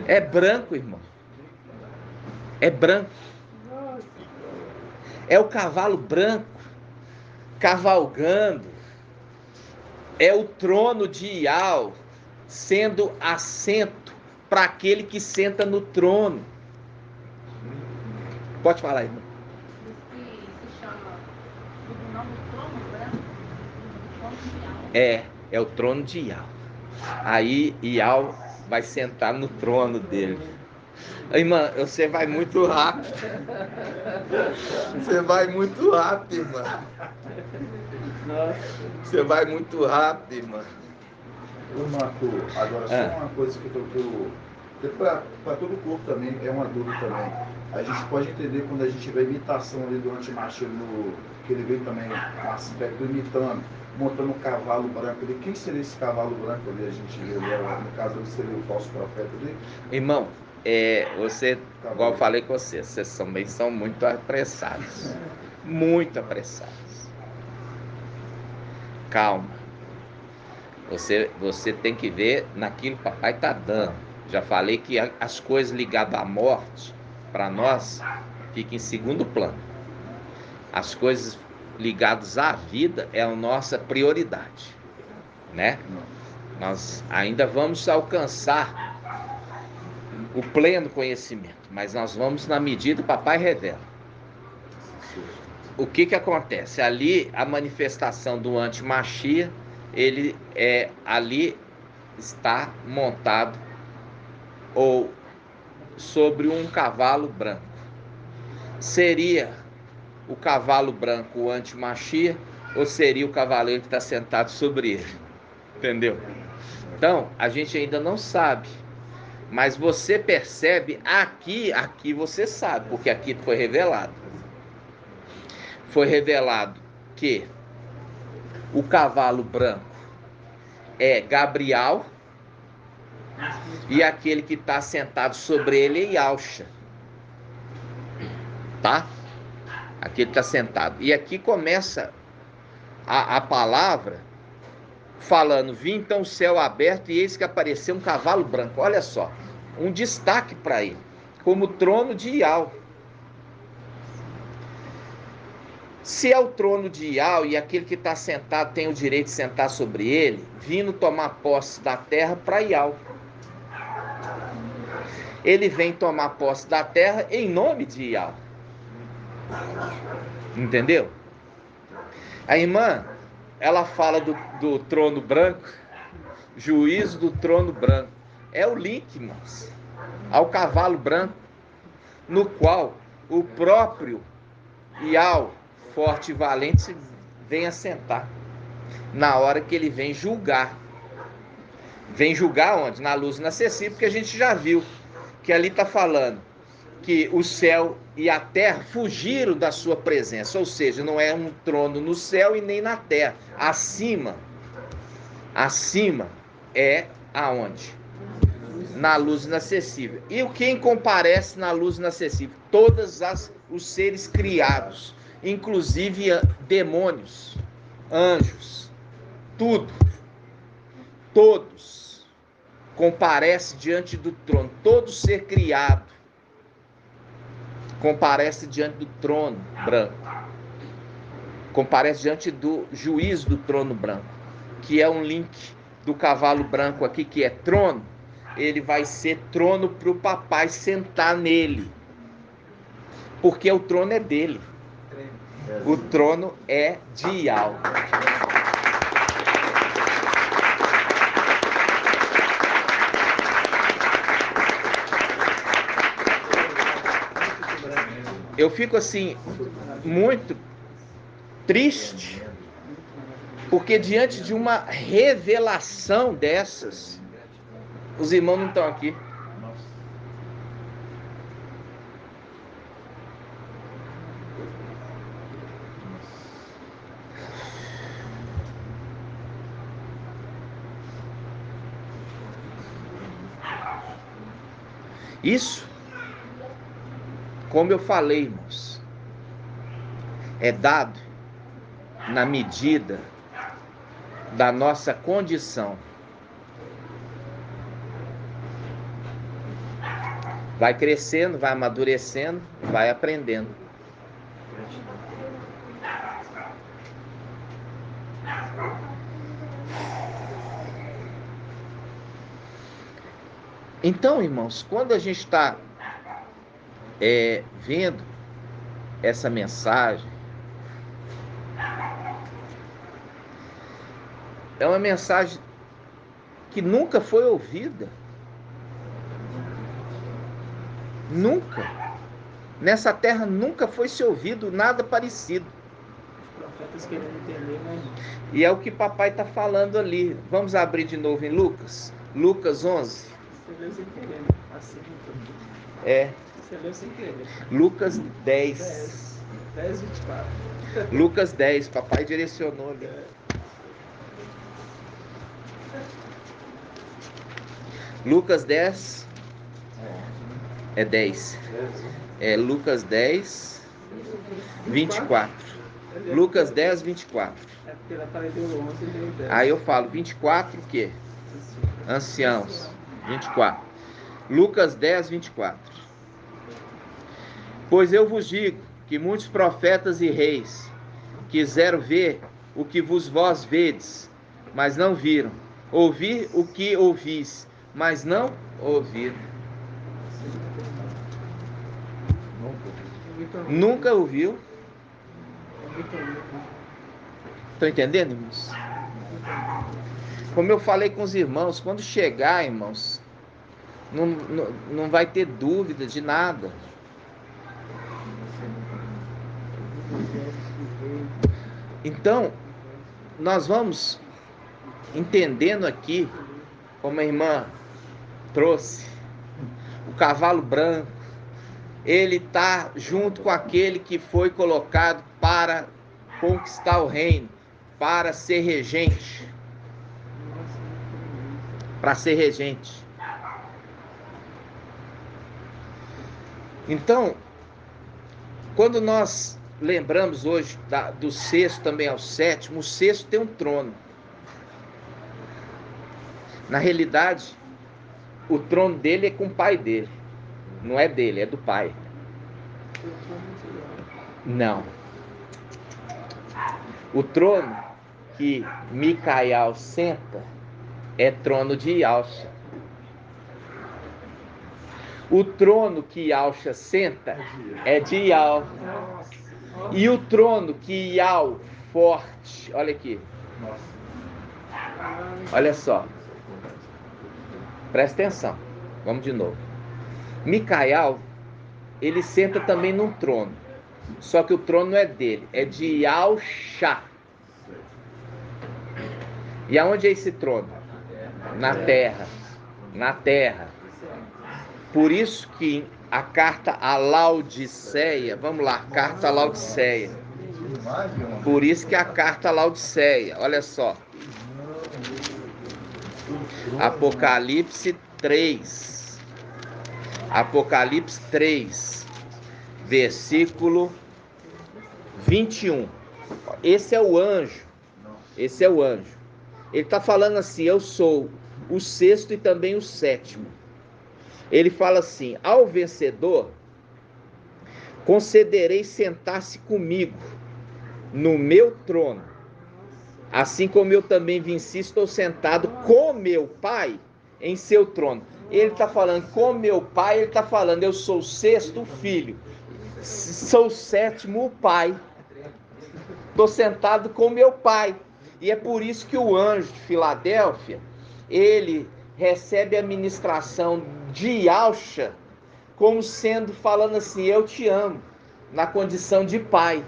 É branco, irmão. É branco. É o cavalo branco cavalgando. É o trono de Ial sendo assento para aquele que senta no trono. Pode falar, irmão. Se chama o nome do trono branco? É o trono de Ial. Aí Ial vai sentar no trono dele. Irmã, você vai muito rápido. Você vai muito rápido, irmã. Você vai muito rápido, irmã. Ô Marco, agora só uma coisa que eu para todo o corpo também, é uma dúvida também. A gente pode entender quando a gente vê a imitação ali do antimachismo, que ele veio também um aspecto imitando, montando um cavalo branco ali. Quem seria esse cavalo branco ali? A gente vê, no caso ele seria o falso profeta ali? Irmão, você, igual eu falei com vocês também são muito apressados. Muito apressados. Calma. Você tem que ver naquilo que o papai está dando. Já falei que as coisas ligadas à morte, para nós, ficam em segundo plano. As coisas ligadas à vida é a nossa prioridade, né? Nós ainda vamos alcançar o pleno conhecimento, mas nós vamos na medida que o papai revela. O que acontece? Ali, a manifestação do anti-Machia, ele ali está montado ou sobre um cavalo branco. Seria o cavalo branco o anti-Machia ou seria o cavaleiro que está sentado sobre ele? Entendeu? Então, a gente ainda não sabe. Mas você percebe aqui você sabe, porque aqui foi revelado. Foi revelado que o cavalo branco é Gabriel e aquele que está sentado sobre ele é Yalcha. Tá? Aquele que está sentado. E aqui começa a palavra falando: vi então o céu aberto e eis que apareceu um cavalo branco. Olha só, um destaque para ele, como trono de Ial. Se é o trono de Ial e aquele que está sentado tem o direito de sentar sobre ele, vindo tomar posse da terra para Ial. Ele vem tomar posse da terra em nome de Ial. Entendeu? A irmã, ela fala do trono branco, juízo do trono branco. É o link, irmãos, ao cavalo branco, no qual o próprio Iau, forte e valente, vem assentar. Na hora que ele vem julgar. Vem julgar onde? Na luz inacessível, porque a gente já viu que ali está falando que o céu e a terra fugiram da sua presença, ou seja, não é um trono no céu e nem na terra. Acima é aonde? Na luz inacessível. E quem comparece na luz inacessível? Todos os seres criados, inclusive demônios, anjos, tudo, todos comparece diante do trono. Todo ser criado comparece diante do trono branco, comparece diante do juízo do trono branco, que é um link do cavalo branco aqui, que é trono. Ele vai ser trono para o papai sentar nele, porque o trono é dele, o trono é de Iau. Eu fico assim, muito triste, porque diante de uma revelação dessas, os irmãos não estão aqui. Isso, como eu falei, irmãos, é dado na medida da nossa condição. Vai crescendo, vai amadurecendo, vai aprendendo. Então, irmãos, quando a gente está vendo essa mensagem, é uma mensagem que nunca foi ouvida. Nunca. Nessa terra nunca foi se ouvido nada parecido. Os profetas querendo entender, né? E é o que papai está falando ali. Vamos abrir de novo em Lucas. Lucas 11. Você leu sem querer, né? Assim, É. Você leu sem querer. Lucas 10. 10, 24. Lucas 10. Papai direcionou ali. Lucas 10. É 10. É Lucas 10, 24. Lucas 10, 24. É porque ela falou deu 11 e deu 10. Aí eu falo 24 o quê? Anciãos. 24. Lucas 10, 24. Pois eu vos digo que muitos profetas e reis quiseram ver o que vós vedes, mas não viram. Ouvir o que ouvis, mas não ouviram. Nunca ouviu. Estão entendendo, irmãos? Como eu falei com os irmãos, quando chegar, irmãos, não vai ter dúvida de nada. Então, nós vamos entendendo aqui, como a irmã trouxe, o cavalo branco, ele está junto com aquele que foi colocado para conquistar o reino, para ser regente. Para ser regente. Então, quando nós lembramos hoje do sexto também ao sétimo, o sexto tem um trono. Na realidade, o trono dele é com o pai dele. Não é dele, é do pai. Não. O trono que Micael senta é trono de Iauxa. O trono que Iauxa senta é de Iau. E o trono que Iau forte, olha aqui. Olha só. Presta atenção. Vamos de novo. Micael, ele senta também num trono. Só que o trono não é dele, é de Yahshua. E aonde é esse trono? Na terra. Na terra. Por isso que a carta a Laodiceia, vamos lá, carta a Laodiceia. Por isso que a carta a Laodiceia, olha só. Apocalipse 3. Apocalipse 3, versículo 21. Esse é o anjo. Esse é o anjo. Ele está falando assim: eu sou o sexto e também o sétimo. Ele fala assim: ao vencedor concederei sentar-se comigo no meu trono, assim como eu também venci, estou sentado com meu Pai em seu trono. Ele está falando com meu Pai, ele está falando: eu sou o sexto, o filho, sou o sétimo, o Pai. Estou sentado com meu Pai. E é por isso que o anjo de Filadélfia, ele recebe a ministração de Yahshua como sendo, falando assim: eu te amo, na condição de pai.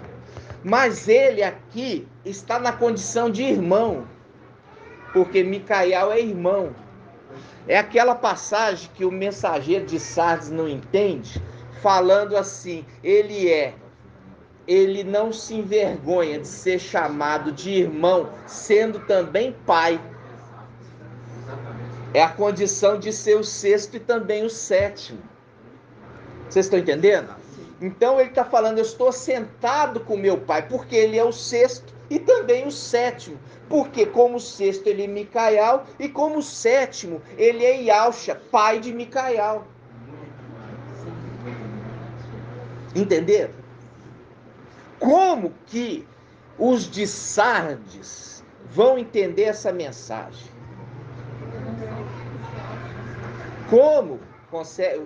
Mas ele aqui está na condição de irmão, porque Micael é irmão. É aquela passagem que o mensageiro de Sardes não entende, falando assim: ele não se envergonha de ser chamado de irmão, sendo também pai. É a condição de ser o sexto e também o sétimo. Vocês estão entendendo? Então ele está falando: eu estou sentado com meu pai, porque ele é o sexto e também o sétimo. Porque como o sexto ele é Micael e como o sétimo ele é Yahshua, pai de Micael. Entenderam? Como que os de Sardes vão entender essa mensagem? Como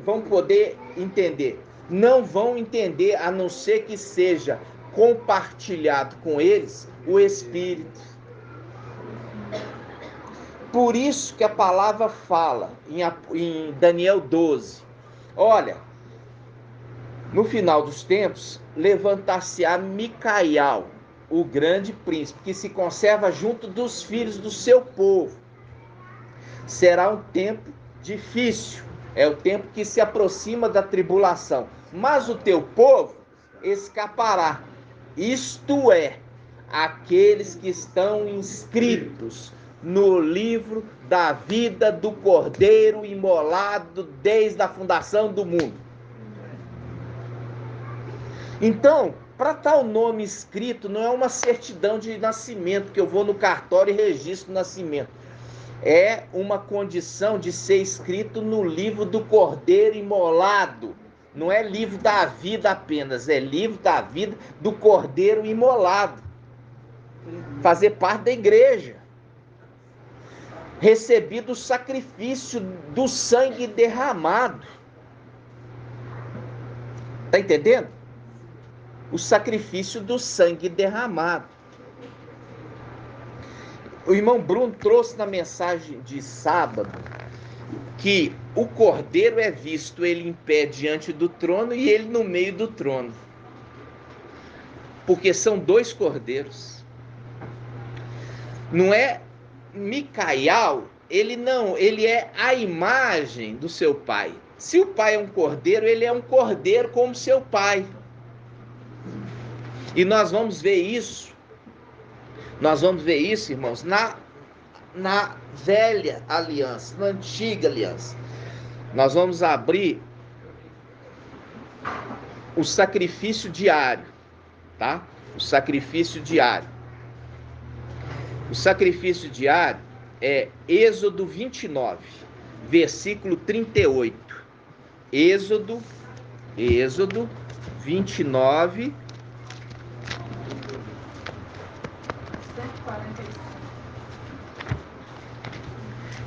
vão poder entender? Não vão entender, a não ser que seja compartilhado com eles o Espírito. Por isso que a palavra fala em Daniel 12: olha, no final dos tempos, levantar-se-á Micael, o grande príncipe, que se conserva junto dos filhos do seu povo. Será um tempo difícil, é o tempo que se aproxima da tribulação, mas o teu povo escapará, isto é, aqueles que estão inscritos no livro da vida do Cordeiro imolado desde a fundação do mundo. Então, para tal nome escrito, não é uma certidão de nascimento, que eu vou no cartório e registro o nascimento. É uma condição de ser escrito no livro do Cordeiro imolado. Não é livro da vida apenas, é livro da vida do Cordeiro imolado. Fazer parte da igreja. Recebido o sacrifício do sangue derramado. Está entendendo? O sacrifício do sangue derramado. O irmão Bruno trouxe na mensagem de sábado que o cordeiro é visto ele em pé diante do trono e ele no meio do trono. Porque são dois cordeiros. Não é Micael, ele é a imagem do seu pai. Se o pai é um cordeiro, ele é um cordeiro como seu pai. E nós vamos ver isso, irmãos, na velha aliança, na antiga aliança. Nós vamos abrir o sacrifício diário, tá? O sacrifício diário. O sacrifício diário é Êxodo 29, versículo 38. Êxodo 29,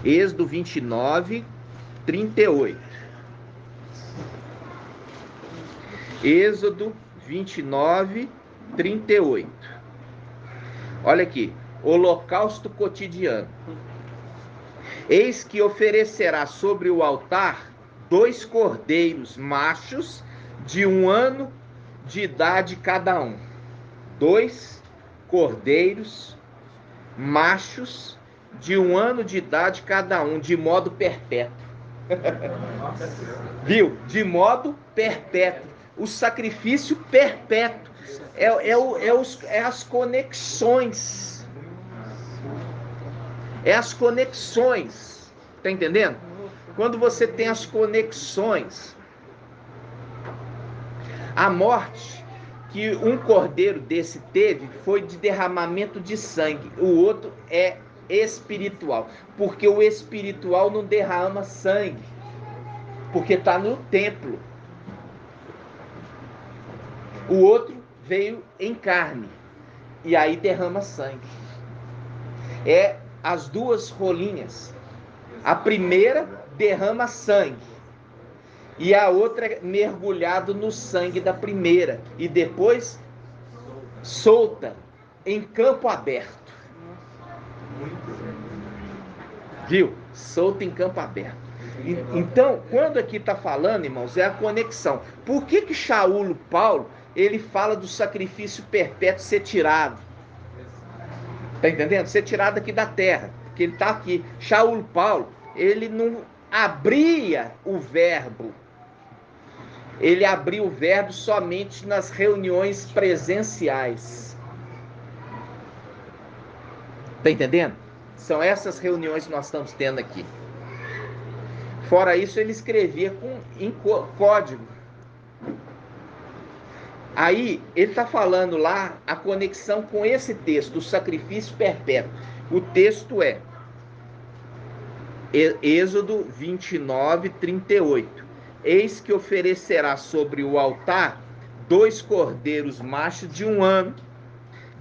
Êxodo 29, 38. Êxodo 29, 38. Olha aqui, holocausto cotidiano. Eis que oferecerá sobre o altar 2 cordeiros machos de 1 ano de idade cada um. 2 cordeiros machos de 1 ano de idade cada um, de modo perpétuo. Viu? De modo perpétuo. O sacrifício perpétuo. É as conexões. É as conexões. Tá entendendo? Quando você tem as conexões. A morte que um cordeiro desse teve foi de derramamento de sangue. O outro é espiritual, porque o espiritual não derrama sangue, porque está no templo. O outro veio em carne e aí derrama sangue. É as duas rolinhas. A primeira derrama sangue e a outra é mergulhado no sangue da primeira e depois solta em campo aberto. Viu? Solta em campo aberto. Então, quando aqui está falando, irmãos, é a conexão. Por que Shaul Paulo, ele fala do sacrifício perpétuo ser tirado? Está entendendo? Ser tirado aqui da terra. Porque ele está aqui. Shaul Paulo, ele não abria o verbo. Ele abriu o verbo somente nas reuniões presenciais. Está entendendo? São essas reuniões que nós estamos tendo aqui. Fora isso, ele escrevia em código. Aí, ele está falando lá a conexão com esse texto, do sacrifício perpétuo. O texto é Êxodo 29, 38. Eis que oferecerá sobre o altar 2 cordeiros machos de 1 ano,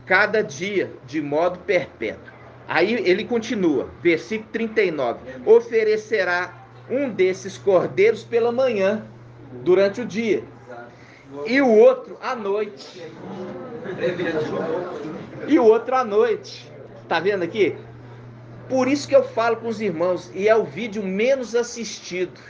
cada dia, de modo perpétuo. Aí ele continua, versículo 39. Oferecerá um desses cordeiros pela manhã, durante o dia, e o outro à noite. E o outro à noite. Tá vendo aqui? Por isso que eu falo com os irmãos, e é o vídeo menos assistido.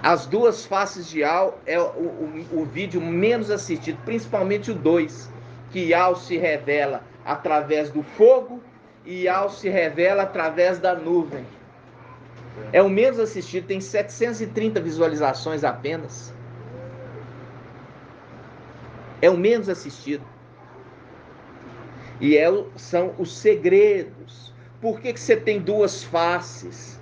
As duas faces de Yah é o vídeo menos assistido, principalmente o 2, que Yah se revela através do fogo e Yah se revela através da nuvem. É o menos assistido, tem 730 visualizações apenas. É o menos assistido. E são os segredos. Por que você tem 2 faces?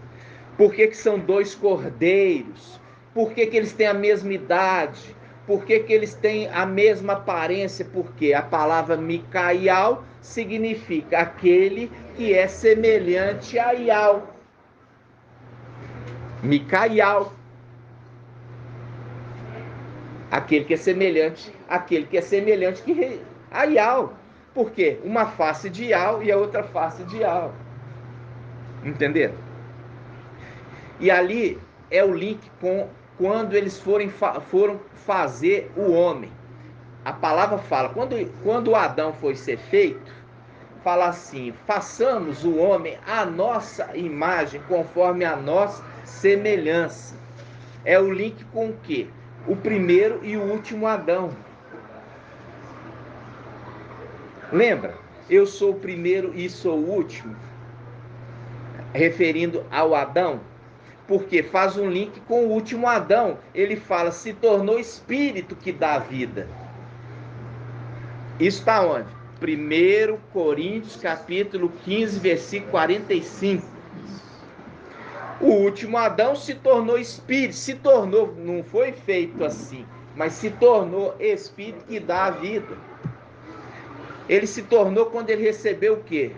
Por que são 2 cordeiros? Por que eles têm a mesma idade? Por que eles têm a mesma aparência? Porque a palavra Micaial significa aquele que é semelhante a Yah. Micaial. Aquele que é semelhante a Yah. Por quê? Uma face de Yah e a outra face de Yah. Entenderam? E ali é o link com quando eles foram fazer o homem. A palavra fala, quando Adão foi ser feito, fala assim: façamos o homem à nossa imagem, conforme a nossa semelhança. É o link com o quê? O primeiro e o último Adão. Lembra? Eu sou o primeiro e sou o último. Referindo ao Adão. Porque faz um link com o último Adão. Ele fala, se tornou espírito que dá vida. Isso está onde? 1 Coríntios capítulo 15, versículo 45. O último Adão se tornou espírito. Se tornou, não foi feito assim, mas se tornou espírito que dá a vida. Ele se tornou quando ele recebeu o quê?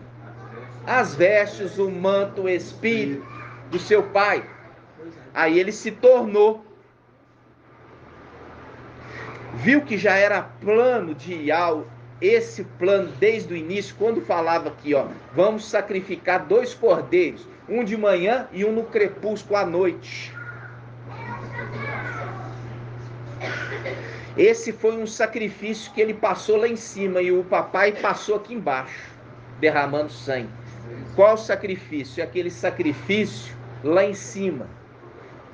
As vestes, o manto, o espírito do seu pai. Aí ele se tornou. Viu que já era plano de Yah, esse plano desde o início, quando falava aqui, ó, vamos sacrificar 2 cordeiros, um de manhã e um no crepúsculo à noite. Esse foi um sacrifício que ele passou lá em cima e o papai passou aqui embaixo, derramando sangue. Qual sacrifício? É aquele sacrifício lá em cima,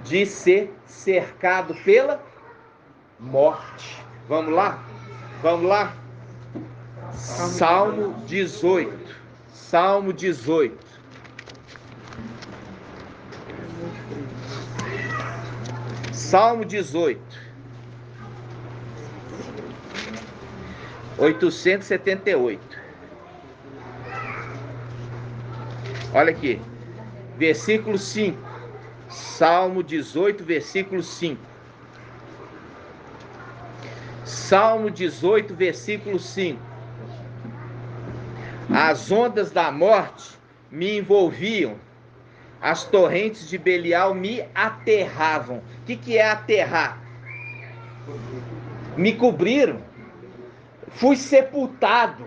de ser cercado pela morte. Vamos lá? Vamos lá? Salmo 18. Salmo 18. Salmo 18. 878. Olha aqui. Versículo 5. Salmo 18, versículo 5. Salmo 18, versículo 5. As ondas da morte me envolviam, as torrentes de Belial me aterravam. O que é aterrar? Me cobriram, fui sepultado.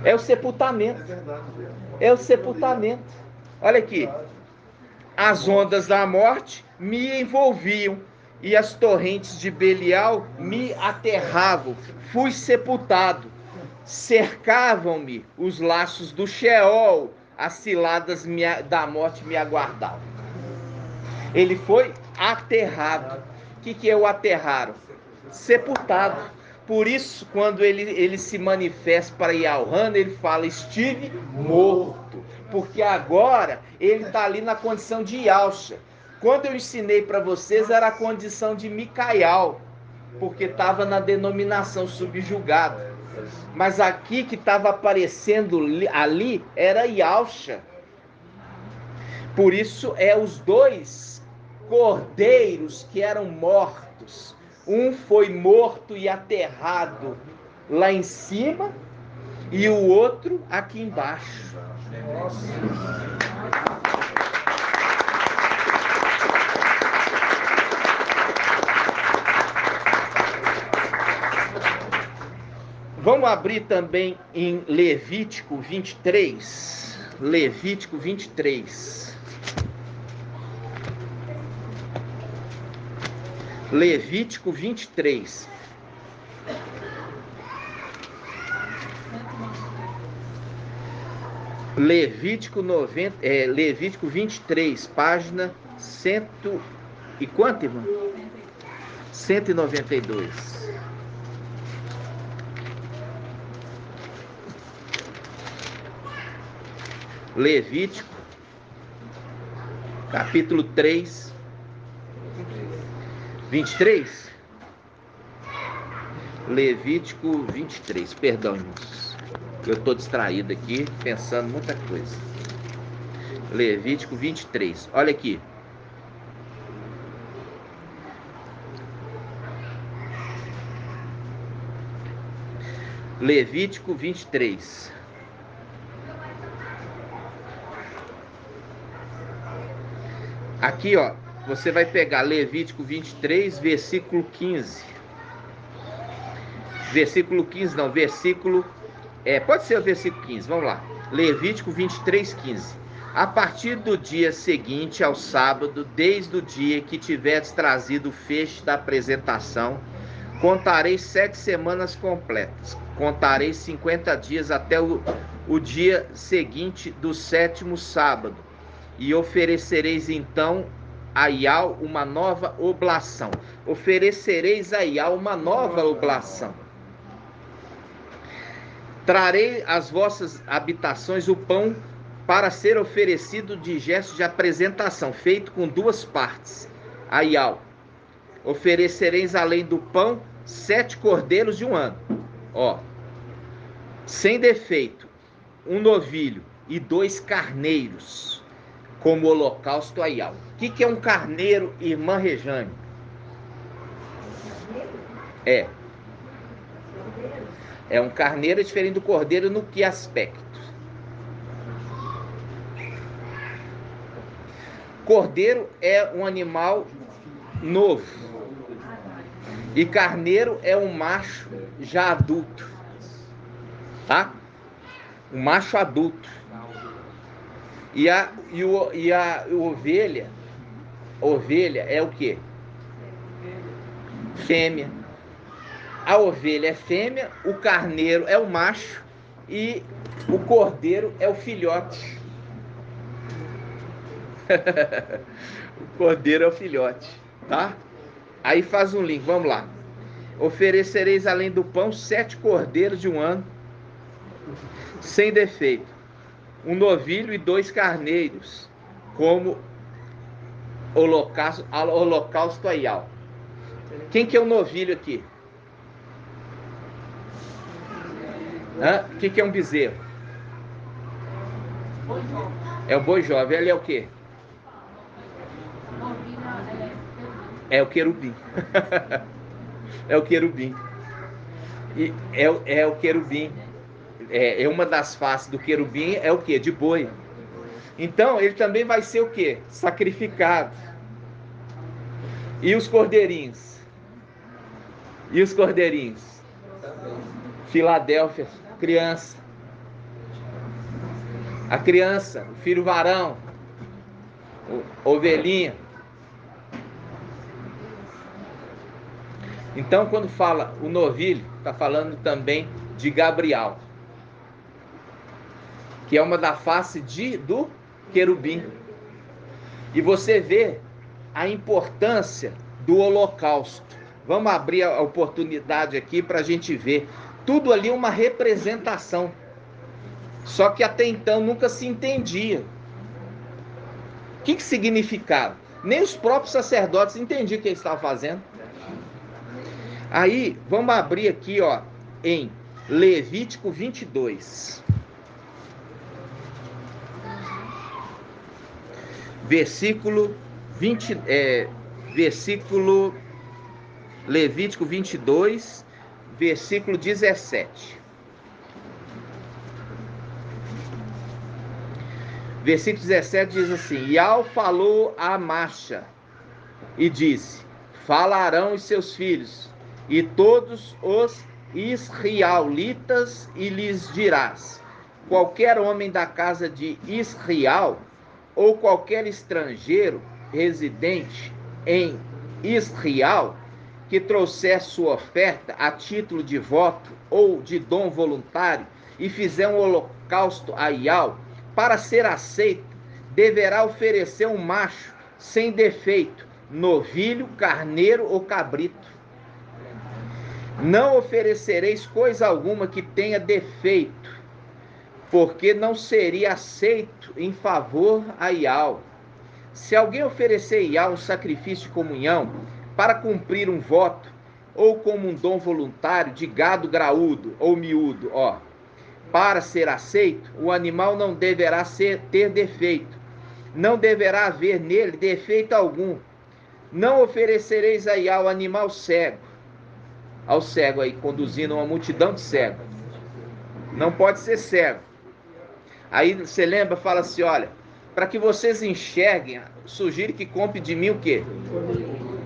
É o sepultamento. É o sepultamento. Olha aqui. As ondas da morte me envolviam e as torrentes de Belial me aterravam. Fui sepultado. Cercavam-me os laços do Sheol, as ciladas da morte me aguardavam. Ele foi aterrado. O que é o aterraram? Sepultado. Por isso, quando ele se manifesta para Yaohan, ele fala, estive morto. Porque agora ele está ali na condição de Yalcha. Quando eu ensinei para vocês, era a condição de Micaial, porque estava na denominação subjugada. Mas aqui que estava aparecendo ali era Yalcha. Por isso é os dois cordeiros que eram mortos. Um foi morto e aterrado lá em cima e o outro aqui embaixo. Vamos abrir também em Levítico 23. Levítico 23. Levítico 23. Levítico 23, página 100 e quanto, irmão? 192. Levítico, capítulo 3, 23. Levítico 23, perdão, irmãos. Eu estou distraído aqui, pensando muita coisa. Levítico 23, olha aqui. Levítico 23. Aqui, ó, você vai pegar Levítico 23, versículo 15. Versículo 15, não, versículo... pode ser o versículo 15, vamos lá. Levítico 23, 15. A partir do dia seguinte ao sábado, desde o dia que tiveres trazido o feixe da apresentação, contarei 7 semanas completas. Contarei 50 dias até o dia seguinte do 7º sábado. E oferecereis então a Ial uma nova oblação. Oferecereis a Ial uma nova oblação. Trarei às vossas habitações o pão para ser oferecido de gesto de apresentação, feito com 2 partes. A Ial. Oferecereis além do pão 7 cordeiros de 1 ano. Ó, sem defeito, 1 novilho e 2 carneiros. Como holocausto a Ial. O que é um carneiro, irmã Rejane? É um carneiro diferente do cordeiro no que aspecto? Cordeiro é um animal novo. E carneiro é um macho já adulto. Tá? Um macho adulto. E a ovelha é o quê? Fêmea. A ovelha é fêmea, o carneiro é o macho e o cordeiro é o filhote. O cordeiro é o filhote, tá? Aí faz um link, vamos lá. Oferecereis além do pão 7 cordeiros de um ano, sem defeito, um novilho e 2 carneiros, como holocausto a Yahweh. Quem que é o novilho aqui? O que é um bezerro? É o boi jovem. Ele é o quê? É o querubim. É o querubim. E é o querubim. É uma das faces do querubim é o quê? De boi. Então ele também vai ser o quê? Sacrificado. E os cordeirinhos? E os cordeirinhos? Filadélfia, criança. A criança, o filho varão, ovelhinha. Então, quando fala o novilho, está falando também de Gabriel, que é uma da face do querubim. E você vê a importância do holocausto. Vamos abrir a oportunidade aqui para a gente ver. Tudo ali é uma representação. Só que até então nunca se entendia. O que significava? Nem os próprios sacerdotes entendiam o que eles estavam fazendo. Aí, vamos abrir aqui, ó, em Levítico 22. Levítico 22, versículo 17. Versículo 17 diz assim: Yahweh falou a Marcha e disse: falarão os seus filhos e todos os israelitas, e lhes dirás: qualquer homem da casa de Israel ou qualquer estrangeiro residente em Israel que trouxer sua oferta a título de voto ou de dom voluntário e fizer um holocausto a Yahweh, para ser aceito, deverá oferecer um macho sem defeito, novilho, carneiro ou cabrito. Não oferecereis coisa alguma que tenha defeito, porque não seria aceito em favor a Yahweh. Se alguém oferecer a Yahweh um sacrifício de comunhão para cumprir um voto, ou como um dom voluntário de gado graúdo ou miúdo, para ser aceito, o animal não deverá ter defeito, não deverá haver nele defeito algum. Não oferecereis a Yahweh animal cego, ao cego aí, conduzindo uma multidão de cegos. Não pode ser cego. Aí você lembra, fala assim, olha, para que vocês enxerguem, sugiro que compre de mim o quê?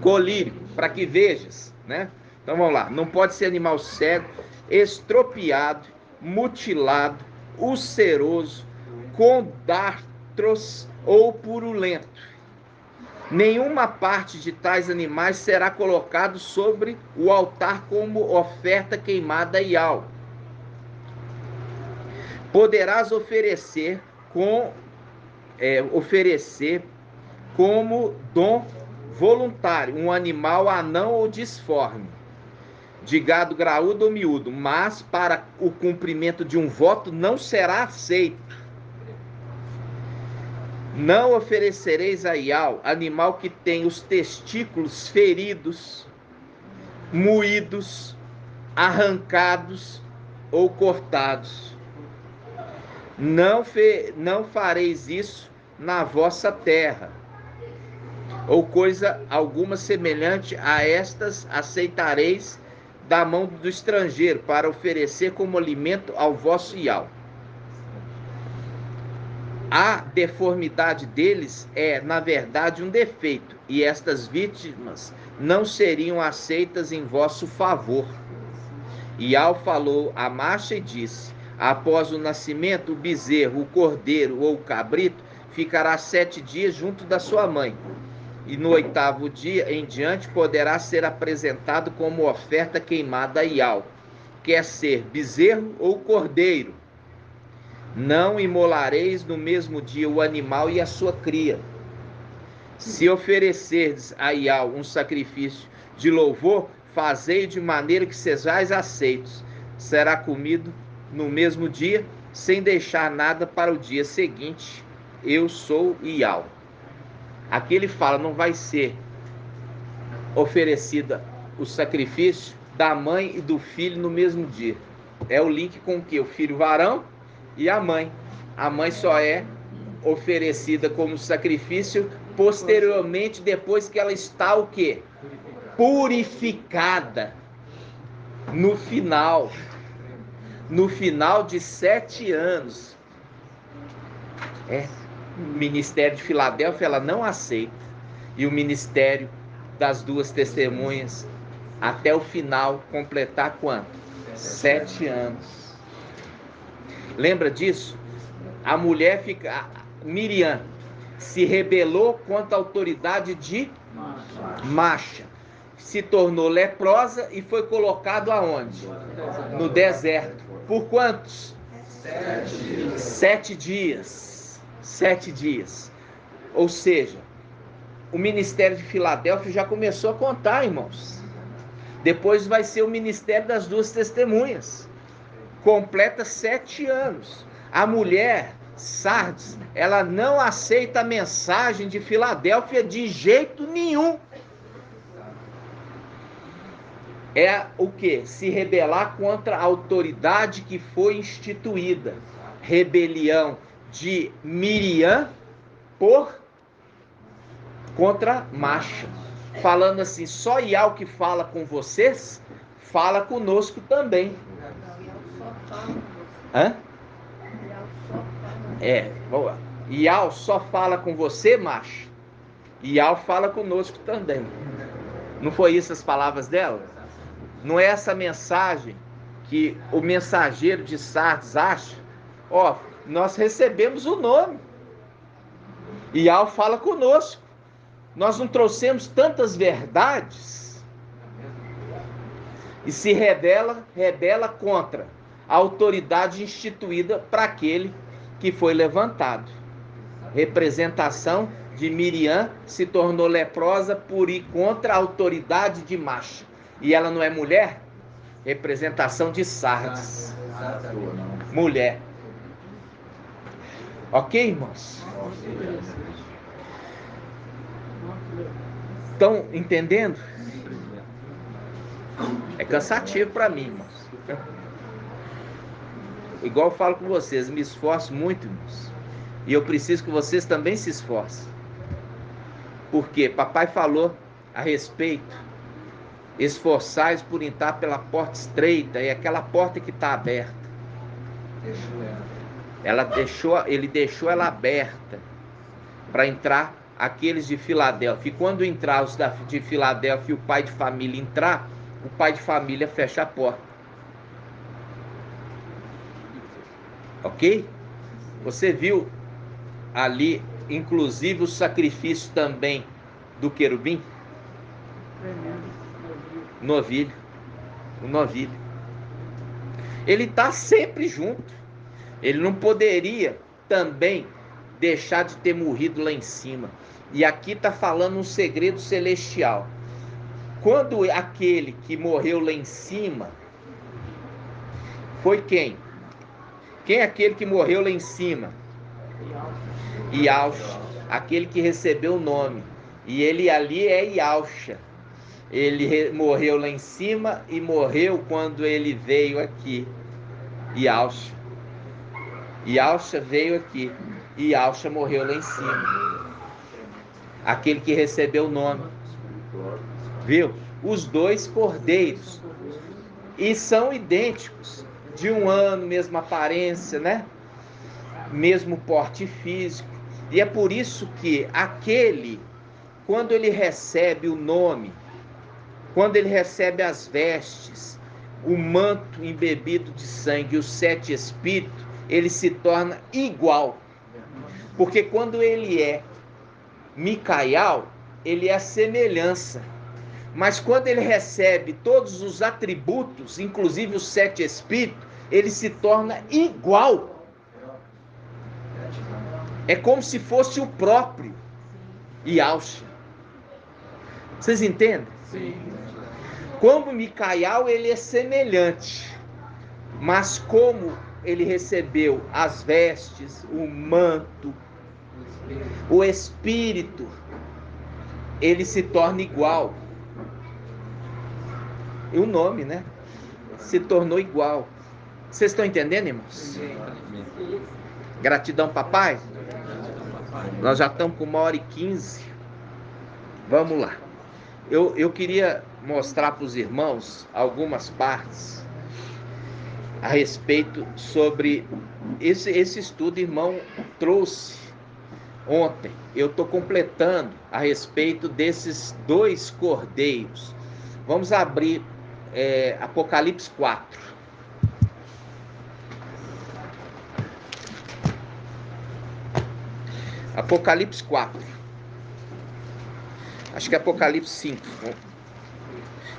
Colírio, para que vejas, né? Então vamos lá, não pode ser animal cego, estropiado, mutilado, ulceroso, com dartros ou purulento. Nenhuma parte de tais animais será colocado sobre o altar como oferta queimada a Yahweh. Poderás oferecer como dom voluntário um animal anão ou disforme, de gado graúdo ou miúdo, mas para o cumprimento de um voto não será aceito. Não oferecereis a Yahweh animal que tem os testículos feridos, moídos, arrancados ou cortados. Não fareis isso na vossa terra, ou coisa alguma semelhante a estas aceitareis da mão do estrangeiro, para oferecer como alimento ao vosso Yahweh. A deformidade deles é, na verdade, um defeito, e estas vítimas não seriam aceitas em vosso favor. Yahweh falou a Marcha e disse: após o nascimento, o bezerro, o cordeiro ou o cabrito ficará 7 dias junto da sua mãe, e no 8º dia em diante poderá ser apresentado como oferta queimada a Yahweh, quer ser bezerro ou cordeiro, Não imolareis no mesmo dia o animal e a sua cria. Se oferecerdes a Iau um sacrifício de louvor, fazei de maneira que sejais aceitos. Será comido no mesmo dia, sem deixar nada para o dia seguinte. Eu sou Iau. Aqui ele fala, não vai ser oferecida o sacrifício da mãe e do filho no mesmo dia. É o link com o que? O filho varão e a mãe. A mãe só é oferecida como sacrifício posteriormente, depois que ela está o quê? Purificada. No final de 7 anos. O ministério de Filadélfia ela não aceita. E o ministério das duas testemunhas até o final completar quanto? 7 anos. Lembra disso? A mulher Miriam se rebelou contra a autoridade de Macha. Se tornou leprosa e foi colocado aonde? No deserto. Por quantos? 7 dias. 7 dias. Ou seja, o ministério de Filadélfia já começou a contar, irmãos. Depois vai ser o ministério das duas testemunhas. Completa 7 anos. A mulher, Sardes, ela não aceita a mensagem de Filadélfia de jeito nenhum. É o quê? Se rebelar contra a autoridade que foi instituída. Rebelião de Miriam contra Macha. Falando assim, só Iau que fala com vocês, fala conosco também. Hã? Iau só fala com você, Macha. Iau fala conosco também. Não foi isso as palavras dela? Não é essa mensagem que o mensageiro de Sardes acha? Ó, nós recebemos o nome. Iau fala conosco. Nós não trouxemos tantas verdades. E se rebela contra a autoridade instituída para aquele que foi levantado. Representação de Miriam se tornou leprosa por ir contra a autoridade de Macha. E ela não é mulher? Representação de Sardes. Mulher. Ok, irmãos? Estão entendendo? É cansativo para mim, irmãos. Igual eu falo com vocês, me esforço muito, irmãos. E eu preciso que vocês também se esforcem. Porque papai falou a respeito. Esforçais por entrar pela porta estreita, e aquela porta que está aberta. Ele deixou ela aberta para entrar aqueles de Filadélfia. E quando entrar os de Filadélfia e o pai de família entrar, o pai de família fecha a porta. Ok? Você viu ali, inclusive, o sacrifício também do querubim? Novilho. O novilho. Ele está sempre junto. Ele não poderia também deixar de ter morrido lá em cima. E aqui está falando um segredo celestial. Quando aquele que morreu lá em cima foi quem? Quem é aquele que morreu lá em cima? Iauxa. Aquele que recebeu o nome. E ele ali é Iauxa. Ele morreu lá em cima e morreu quando ele veio aqui. Iauxa. Iauxa veio aqui. Iauxa morreu lá em cima. Aquele que recebeu o nome. Viu? Os dois cordeiros. E são idênticos. De 1 ano, mesma aparência, né? Mesmo porte físico. E é por isso que aquele, quando ele recebe o nome, quando ele recebe as vestes, o manto embebido de sangue e os 7 espíritos, ele se torna igual. Porque quando ele é Micael, ele é a semelhança. Mas quando ele recebe todos os atributos, inclusive os 7 espíritos, ele se torna igual. É como se fosse o próprio Yahshua. Vocês entendem? Sim. Como Micael, ele é semelhante, mas como ele recebeu as vestes, o manto, o espírito, ele se torna igual. E o nome, né? Se tornou igual. Vocês estão entendendo, irmãos? Gratidão, papai. Nós já estamos com 1h15. Vamos lá. Eu queria mostrar para os irmãos algumas partes a respeito sobre esse estudo. Irmão trouxe ontem. Eu estou completando a respeito desses 2 cordeiros. Vamos abrir Apocalipse 4. Apocalipse 4. Acho que é Apocalipse 5.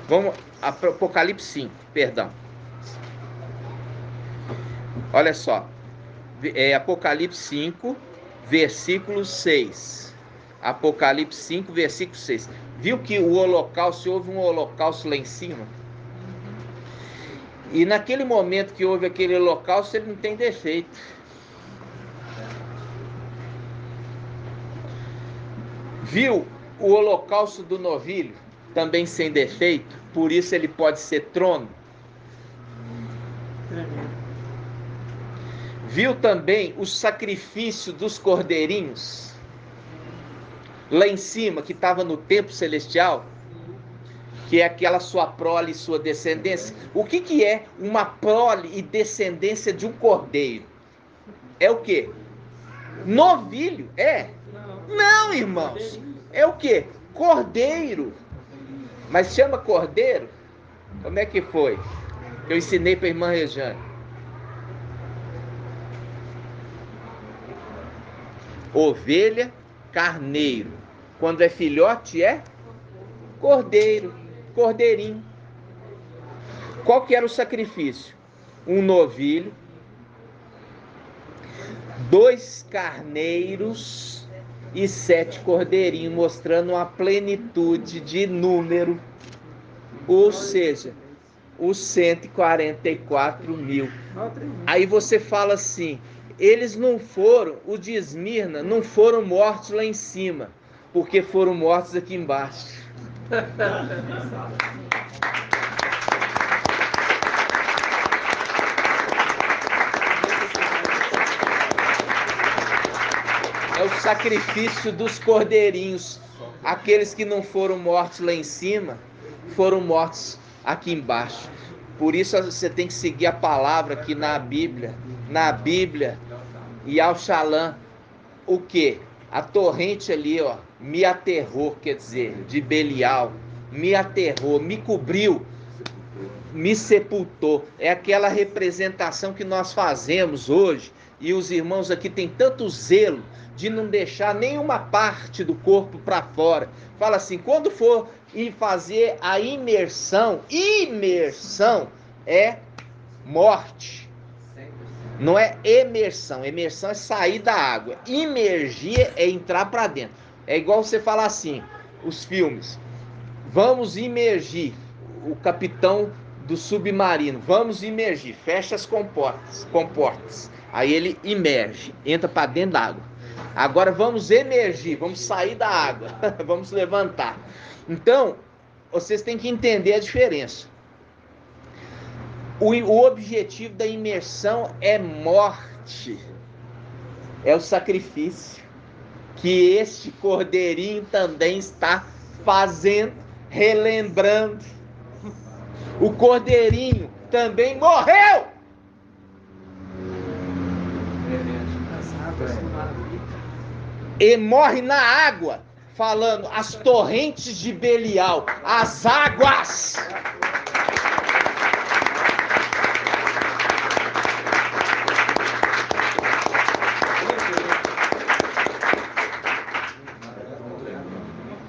Vamos, Apocalipse 5, perdão. Olha só. Apocalipse 5, versículo 6. Apocalipse 5, versículo 6. Viu que o holocausto, houve um holocausto lá em cima? E naquele momento que houve aquele holocausto, ele não tem defeito. Viu o holocausto do novilho, também sem defeito, por isso ele pode ser trono. Viu também o sacrifício dos cordeirinhos, lá em cima, que estava no templo celestial, que é aquela sua prole e sua descendência. O que é uma prole e descendência de um cordeiro? É o quê? Novilho, é? Não, irmãos. É o quê? Cordeiro. Mas chama cordeiro? Como é que foi? Eu ensinei para a irmã Rejane. Ovelha, carneiro. Quando é filhote, é cordeiro, cordeirinho. Qual que era o sacrifício? Um novilho, 2 carneiros e 7 cordeirinhos, mostrando uma plenitude de número, ou seja, os 144 mil. Aí você fala assim, eles não foram, os de Esmirna não foram mortos lá em cima, porque foram mortos aqui embaixo. É o sacrifício dos cordeirinhos. Aqueles que não foram mortos lá em cima, foram mortos aqui embaixo. Por isso você tem que seguir a palavra aqui na Bíblia. Na Bíblia, Yahshua, o que? A torrente ali, ó, me aterrou, quer dizer, de Belial, me aterrou, me cobriu, me sepultou. É aquela representação que nós fazemos hoje, e os irmãos aqui têm tanto zelo de não deixar nenhuma parte do corpo para fora. Fala assim, quando for ir fazer a imersão é morte. Não é emersão. Emersão é sair da água. Imergir é entrar para dentro. É igual você falar assim, os filmes. Vamos imergir. O capitão do submarino. Vamos imergir. Fecha as comportas. Aí ele imerge. Entra para dentro da água. Agora vamos emergir. Vamos sair da água. Vamos levantar. Então, vocês têm que entender a diferença. O objetivo da imersão é morte, é o sacrifício, que este cordeirinho também está fazendo, relembrando. O cordeirinho também morreu. E morre na água, falando as torrentes de Belial, as águas.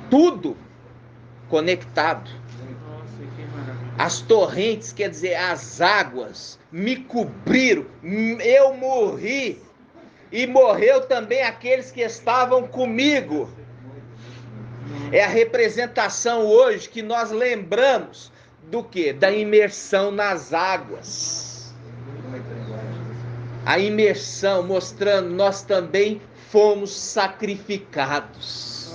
Tudo conectado. As torrentes, quer dizer, as águas me cobriram, eu morri. e morreu também aqueles que estavam comigo. É a representação hoje que nós lembramos do quê? Da imersão nas águas. A imersão mostrando nós também fomos sacrificados.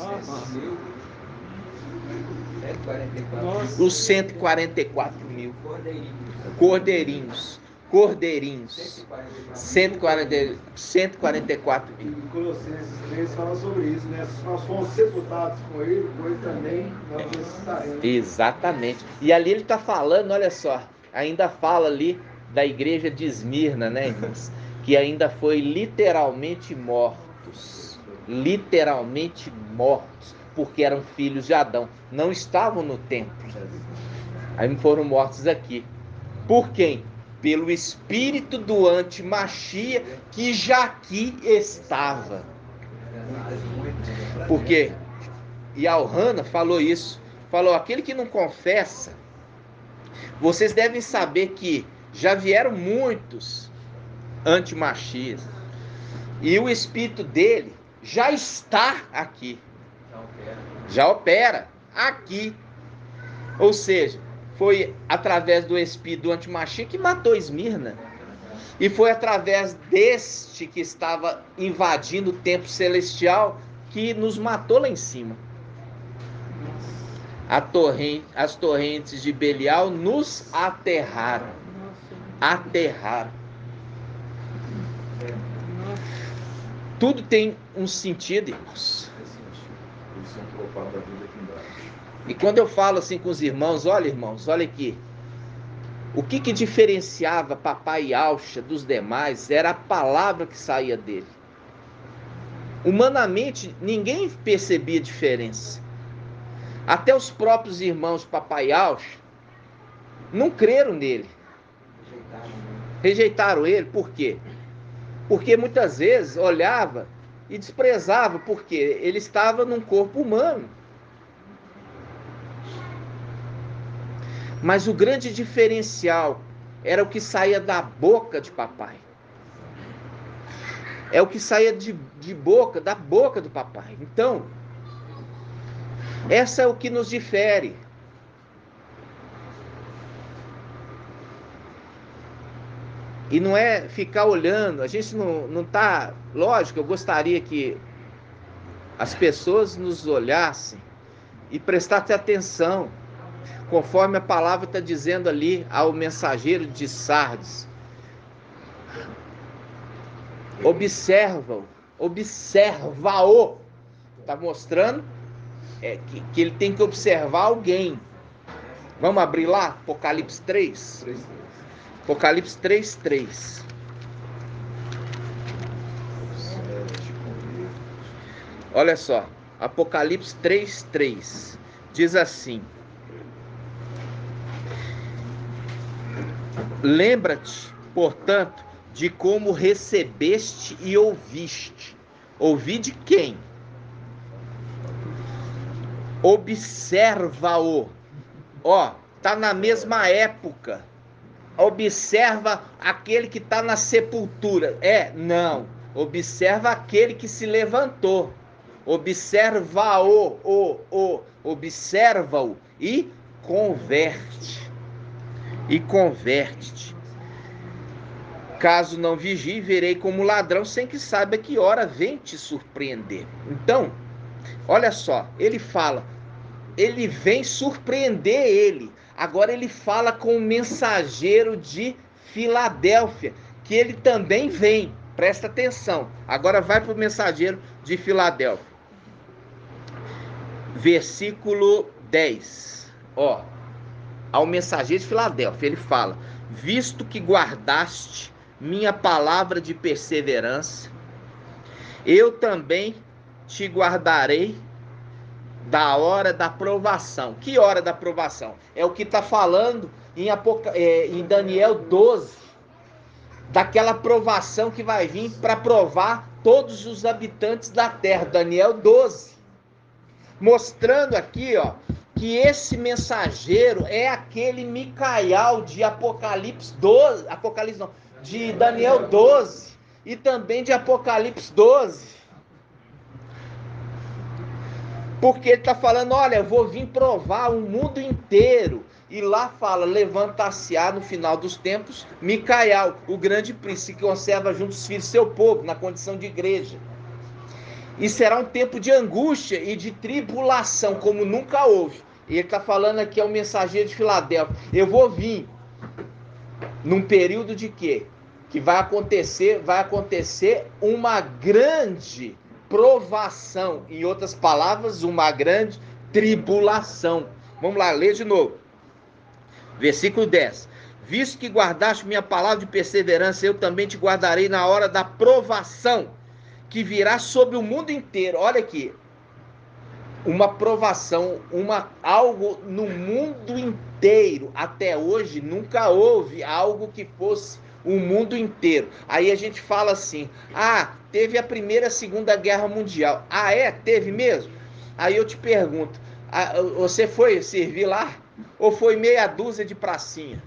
Os 144 mil cordeirinhos. 144 mil. Em Colossenses 3 fala sobre isso, né? Se nós fomos sepultados com ele também nós ressuscitaremos. Exatamente. E ali ele está falando, olha só, ainda fala ali da igreja de Esmirna, né, irmãos? Que ainda foi literalmente mortos. Literalmente mortos. Porque eram filhos de Adão. Não estavam no templo. Aí foram mortos aqui. Por quem? Pelo espírito do antimachia que já aqui estava. Porque Yohanan falou isso. Falou, aquele que não confessa, vocês devem saber que já vieram muitos antimachias. E o espírito dele já está aqui. Já opera aqui. Ou seja, foi através do espírito do antimachia que matou Esmirna. E foi através deste que estava invadindo o templo celestial que nos matou lá em cima. As torrentes de Belial nos aterraram. Aterraram. Tudo tem um sentido, irmãos. E quando eu falo assim com os irmãos, olha aqui. O que diferenciava Papai Alcha dos demais era a palavra que saía dele. Humanamente, ninguém percebia diferença. Até os próprios irmãos de Papai Alcha não creram nele. Rejeitaram ele, por quê? Porque muitas vezes olhava e desprezava, porque ele estava num corpo humano. Mas o grande diferencial era o que saía da boca de papai. É o que saía da boca do papai. Então, essa é o que nos difere. E não é ficar olhando, a gente não está... Lógico, eu gostaria que as pessoas nos olhassem e prestassem atenção, conforme a palavra está dizendo ali ao mensageiro de Sardes. Observa-o. Está mostrando que ele tem que observar alguém. Vamos abrir lá? Apocalipse 3? Apocalipse 3:3. Olha só, Apocalipse 3:3 diz assim: lembra-te, portanto, de como recebeste e ouviste. Ouvir de quem? Observa-o. Ó, tá na mesma época. Observa aquele que está na sepultura. Não. Observa aquele que se levantou. Observa-o. Observa-o e converte. E converte-te. Caso não vigie, verei como ladrão, sem que saiba que hora vem te surpreender. Então, olha só, ele fala, ele vem surpreender ele. Agora ele fala com o mensageiro de Filadélfia, que ele também vem. Presta atenção. Agora vai para o mensageiro de Filadélfia. Versículo 10. Ó, ao mensageiro de Filadélfia, ele fala: visto que guardaste minha palavra de perseverança, eu também te guardarei da hora da provação. Que hora da provação? É o que está falando em Daniel 12. Daquela provação que vai vir para provar todos os habitantes da terra. Daniel 12. Mostrando aqui, ó, que esse mensageiro é aquele Micael de Apocalipse 12. De Daniel 12. e também de Apocalipse 12. Porque ele está falando, olha, eu vou vir provar o mundo inteiro. E lá fala, levanta-se-á no final dos tempos, Micael, o grande príncipe que conserva junto os filhos do seu povo, na condição de igreja. E será um tempo de angústia e de tribulação, como nunca houve. E ele está falando aqui ao mensageiro de Filadélfia, eu vou vir num período de quê? Que vai acontecer uma grande provação, em outras palavras, uma grande tribulação. Vamos lá, ler de novo. Versículo 10. Visto que guardaste minha palavra de perseverança, eu também te guardarei na hora da provação, que virá sobre o mundo inteiro. Olha aqui, uma provação, algo no mundo inteiro. Até hoje nunca houve algo que fosse o mundo inteiro. Aí a gente fala assim, teve a Primeira e a Segunda Guerra Mundial. Teve mesmo? Aí eu te pergunto, você foi servir lá? Ou foi meia dúzia de pracinha?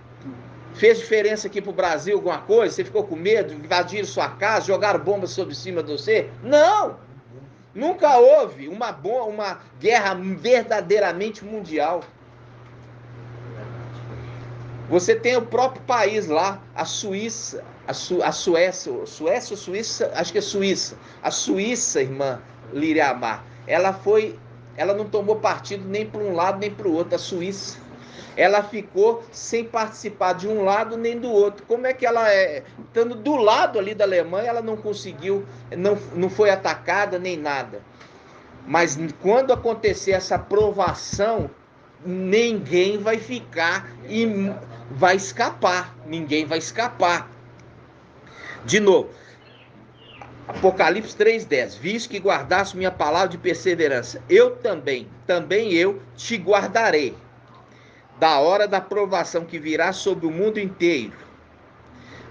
Fez diferença aqui pro Brasil alguma coisa? Você ficou com medo? Invadiram sua casa? Jogaram bombas sobre cima de você? Não! Nunca houve uma guerra verdadeiramente mundial. Você tem o próprio país lá, a Suíça, a Suécia ou Suíça? Acho que é Suíça. A Suíça, irmã Liriamar, ela não tomou partido nem para um lado nem para o outro. A Suíça, ela ficou sem participar de um lado nem do outro. Como é que ela estando do lado ali da Alemanha, ela não conseguiu, não foi atacada nem nada. Mas quando acontecer essa provação, ninguém vai ficar e vai escapar. Ninguém vai escapar. De novo, Apocalipse 3:10. Visto que guardaste minha palavra de perseverança, eu também eu te guardarei da hora da provação que virá sobre o mundo inteiro,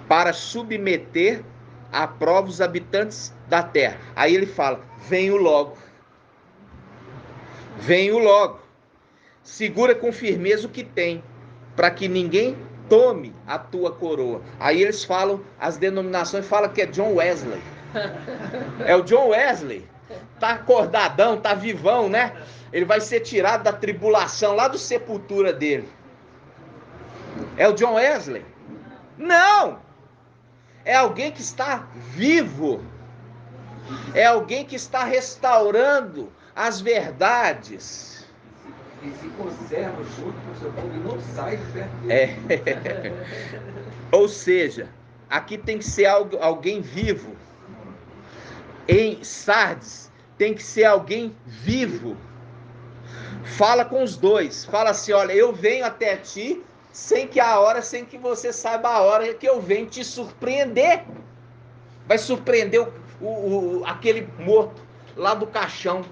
para submeter à prova os habitantes da terra. Aí ele fala, venho logo. Venho logo. Segura com firmeza o que tem, para que ninguém tome a tua coroa. Aí eles falam, as denominações falam que é John Wesley. É o John Wesley. Tá acordadão, tá vivão, né? Ele vai ser tirado da tribulação, lá do sepultura dele. É o John Wesley? Não! É alguém que está vivo. É alguém que está restaurando as verdades. E se conserva junto com o seu povo e não sai de perto dele. Ou seja, aqui tem que ser alguém vivo. Em Sardes, tem que ser alguém vivo. Fala com os dois. Fala assim, olha, eu venho até ti sem que você saiba a hora que eu venho te surpreender. Vai surpreender aquele morto lá do caixão,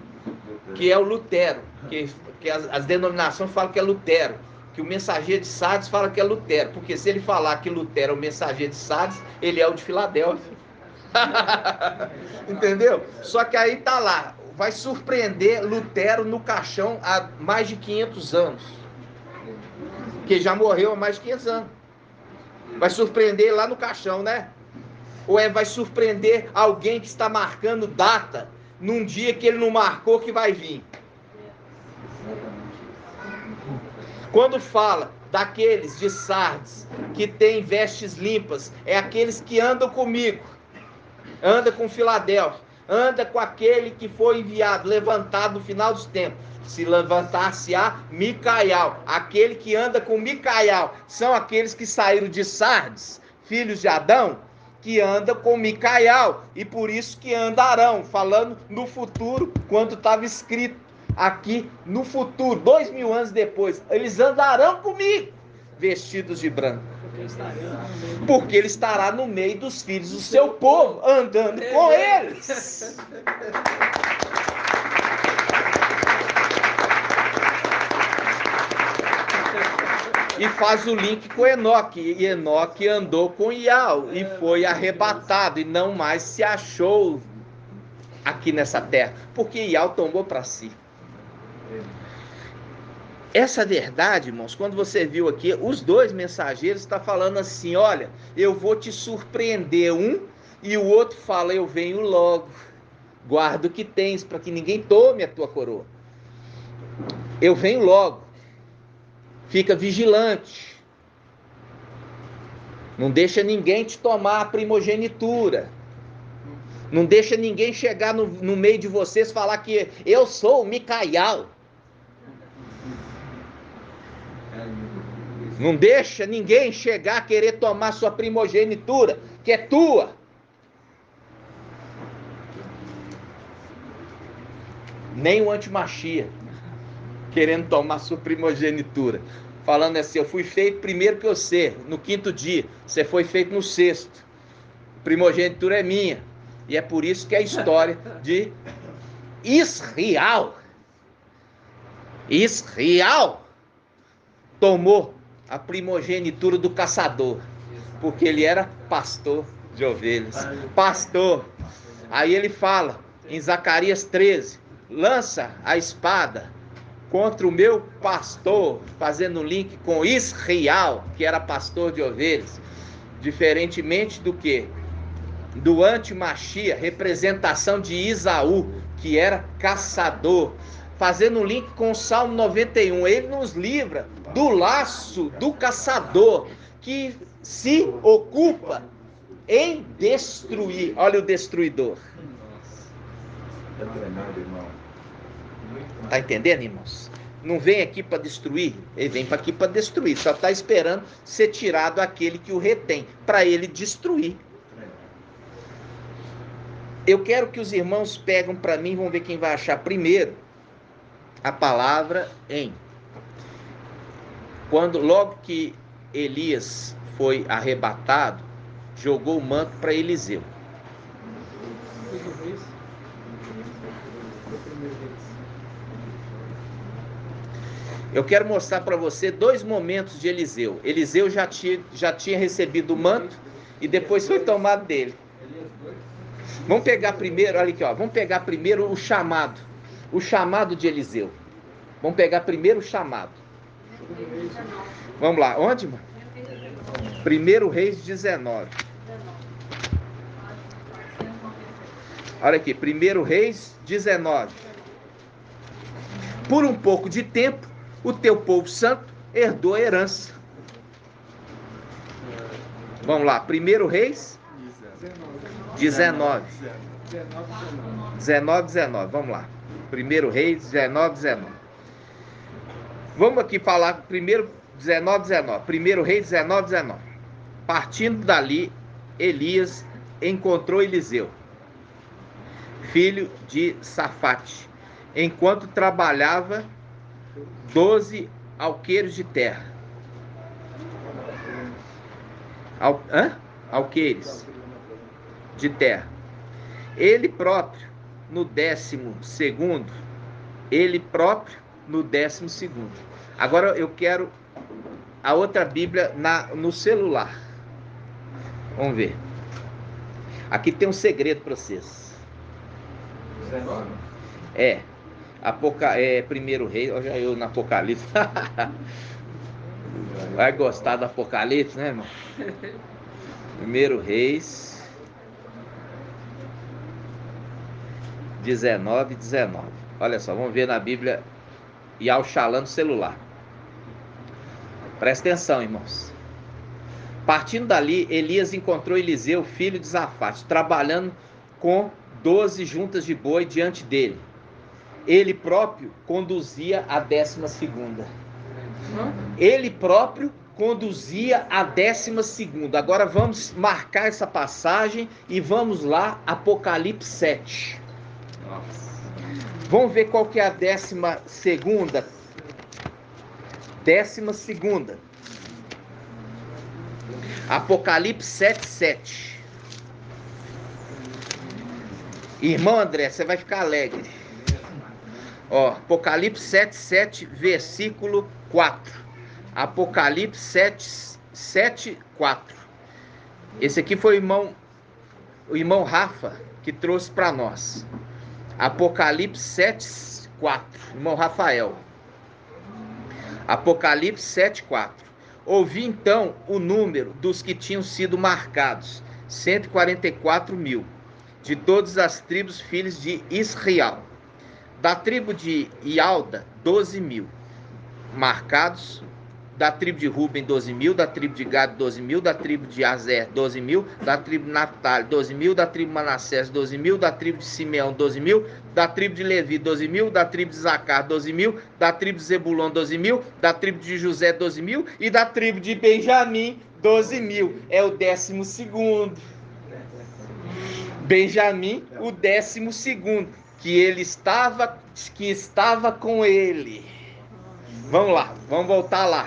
que é o Lutero. Que as denominações falam que é Lutero. Que o mensageiro de Sardes fala que é Lutero. Porque se ele falar que Lutero é o mensageiro de Sardes, ele é o de Filadélfia. Entendeu? Só que aí tá lá, vai surpreender Lutero no caixão há mais de 500 anos, que já morreu há mais de 500 anos. Vai surpreender lá no caixão, né? Ou vai surpreender alguém que está marcando data num dia que ele não marcou que vai vir. Quando fala daqueles de Sardes que têm vestes limpas, é aqueles que andam comigo. Anda com Filadélfia, anda com aquele que foi enviado, levantado no final dos tempos. Se levantar-se-á Micael, aquele que anda com Micael, são aqueles que saíram de Sardes, filhos de Adão, que andam com Micael, e por isso que andarão, falando no futuro, quando estava escrito aqui no futuro, 2000 anos depois, eles andarão comigo, vestidos de branco. Porque ele estará no meio dos filhos do seu povo, andando com eles. E faz o link com Enoque. E Enoque andou com Ial e foi arrebatado e não mais se achou aqui nessa terra, porque Ial tomou para si. Essa verdade, irmãos, quando você viu aqui, os dois mensageiros estão falando assim, olha, eu vou te surpreender E o outro fala, eu venho logo, guarda o que tens, para que ninguém tome a tua coroa. Eu venho logo, fica vigilante, não deixa ninguém te tomar a primogenitura, não deixa ninguém chegar no meio de vocês e falar que eu sou o Micaial. Não deixa ninguém chegar a querer tomar sua primogenitura, que é tua. Nem o antimachia querendo tomar sua primogenitura. Falando assim, eu fui feito primeiro que você, no 5º dia. Você foi feito no 6º. Primogenitura é minha. E é por isso que a história de Israel tomou a primogenitura do caçador, porque ele era pastor de ovelhas. Pastor. Aí ele fala em Zacarias 13, lança a espada contra o meu pastor, fazendo um link com Israel, que era pastor de ovelhas, diferentemente do que? Do antimachia, representação de Isaú, que era caçador, fazendo um link com o Salmo 91, ele nos livra do laço do caçador, que se ocupa em destruir. Olha o destruidor. Tá entendendo, irmãos? Não vem aqui para destruir, ele vem aqui para destruir, só está esperando ser tirado aquele que o retém, para ele destruir. Eu quero que os irmãos peguem para mim, vamos ver quem vai achar primeiro a palavra em. Logo que Elias foi arrebatado, jogou o manto para Eliseu. Eu quero mostrar para você 2 momentos de Eliseu. Eliseu já tinha recebido o manto e depois foi tomado dele. Vamos pegar primeiro, olha aqui, ó, vamos pegar primeiro o chamado de Eliseu. Vamos pegar primeiro o chamado. Vamos lá, onde, mano? 1 Reis 19. Olha aqui, 1 Reis 19. Por um pouco de tempo, o teu povo santo herdou a herança. Vamos lá, 1 Reis 19. 19. Vamos lá. 1 Reis 19. Vamos aqui falar primeiro 19. 1 Reis 19. Partindo dali, Elias encontrou Eliseu, filho de Safate, enquanto trabalhava 12 alqueires de terra. Alqueires de terra. Ele próprio no 12º. Agora eu quero a outra Bíblia no celular. Vamos ver. Aqui tem um segredo para vocês. 19. É 1 Reis, olha eu no Apocalipse. Vai gostar do Apocalipse, né, irmão? 1 Reis 19. Olha só, vamos ver na Bíblia e ao Shalom no celular. Presta atenção, irmãos. Partindo dali, Elias encontrou Eliseu, filho de Safate, trabalhando com 12 juntas de boi diante dele. Ele próprio conduzia a 12ª. Ele próprio conduzia a 12ª. Agora vamos marcar essa passagem e vamos lá, Apocalipse 7. Vamos ver qual que é a 12ª. 12ª. Apocalipse 7:7. Irmão André, você vai ficar alegre. Ó, Apocalipse 7:7, versículo 4. Apocalipse 7:4. Esse aqui foi o irmão Rafa que trouxe para nós. Apocalipse 7:4. Irmão Rafael. Apocalipse 7:4. Ouvi então o número dos que tinham sido marcados. 144.000. De todas as tribos, filhos de Israel. Da tribo de Ialda, 12.000. Marcados. Da tribo de Ruben, 12.000. Da tribo de Gad, 12.000. Da tribo de Azer, 12.000. Da tribo de Naftali, 12.000. Da tribo de Manassés, 12.000. Da tribo de Simeão, 12.000. Da tribo de Levi, 12.000. Da tribo de Zacar, 12.000. Da tribo de Zebulon, 12.000. Da tribo de José, 12.000. E da tribo de Benjamim, 12.000. É o 12º. Benjamim, o 12º. Que estava com ele. Vamos lá, vamos voltar lá.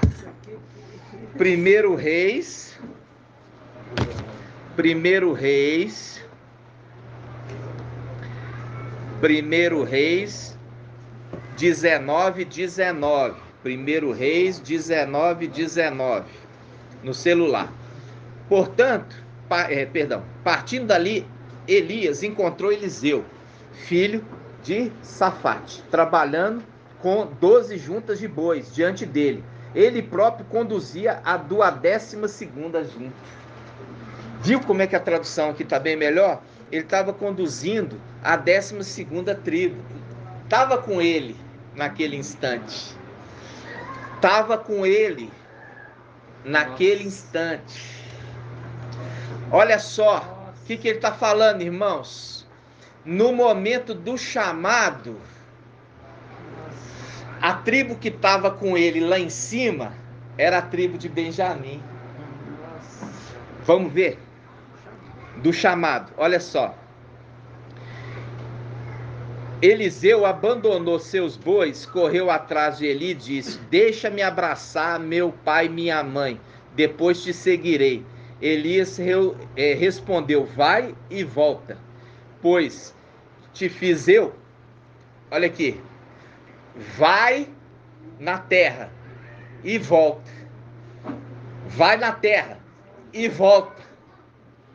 1 Reis 19. 1 Reis 19. No celular. Portanto, partindo dali, Elias encontrou Eliseu, filho de Safate, trabalhando com 12 juntas de bois diante dele. Ele próprio conduzia a 12ª junta. Viu como é que a tradução aqui está bem melhor? Ele estava conduzindo a 12ª tribo. Estava com ele naquele instante. Estava com ele naquele instante. Olha só o que ele está falando, irmãos. No momento do chamado, a tribo que estava com ele lá em cima era a tribo de Benjamim. Vamos ver? Do chamado, olha só. Eliseu abandonou seus bois, correu atrás de Eli e disse: deixa-me abraçar meu pai e minha mãe, depois te seguirei. Elias respondeu: vai e volta, pois te fiz eu. Olha aqui. Vai na terra e volta. Vai na terra e volta.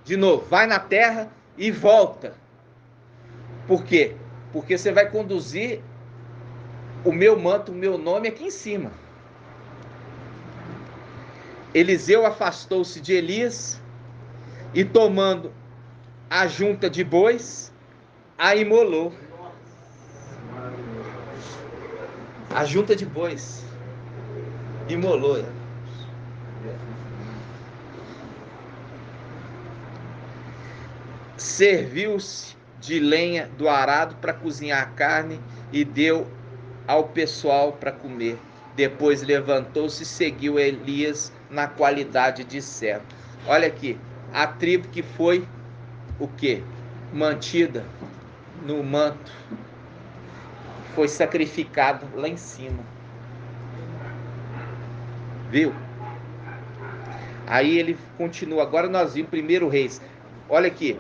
De novo, vai na terra e volta. Por quê? Porque você vai conduzir o meu manto, o meu nome aqui em cima. Eliseu afastou-se de Elias e, tomando a junta de bois, a imolou. A junta de bois imolou. Serviu-se de lenha do arado para cozinhar a carne e deu ao pessoal para comer. Depois levantou-se e seguiu Elias na qualidade de servo. Olha aqui, a tribo que foi o quê? Mantida no manto, foi sacrificada lá em cima. Viu? Aí ele continua. Agora nós vimos 1 Reis. Olha aqui.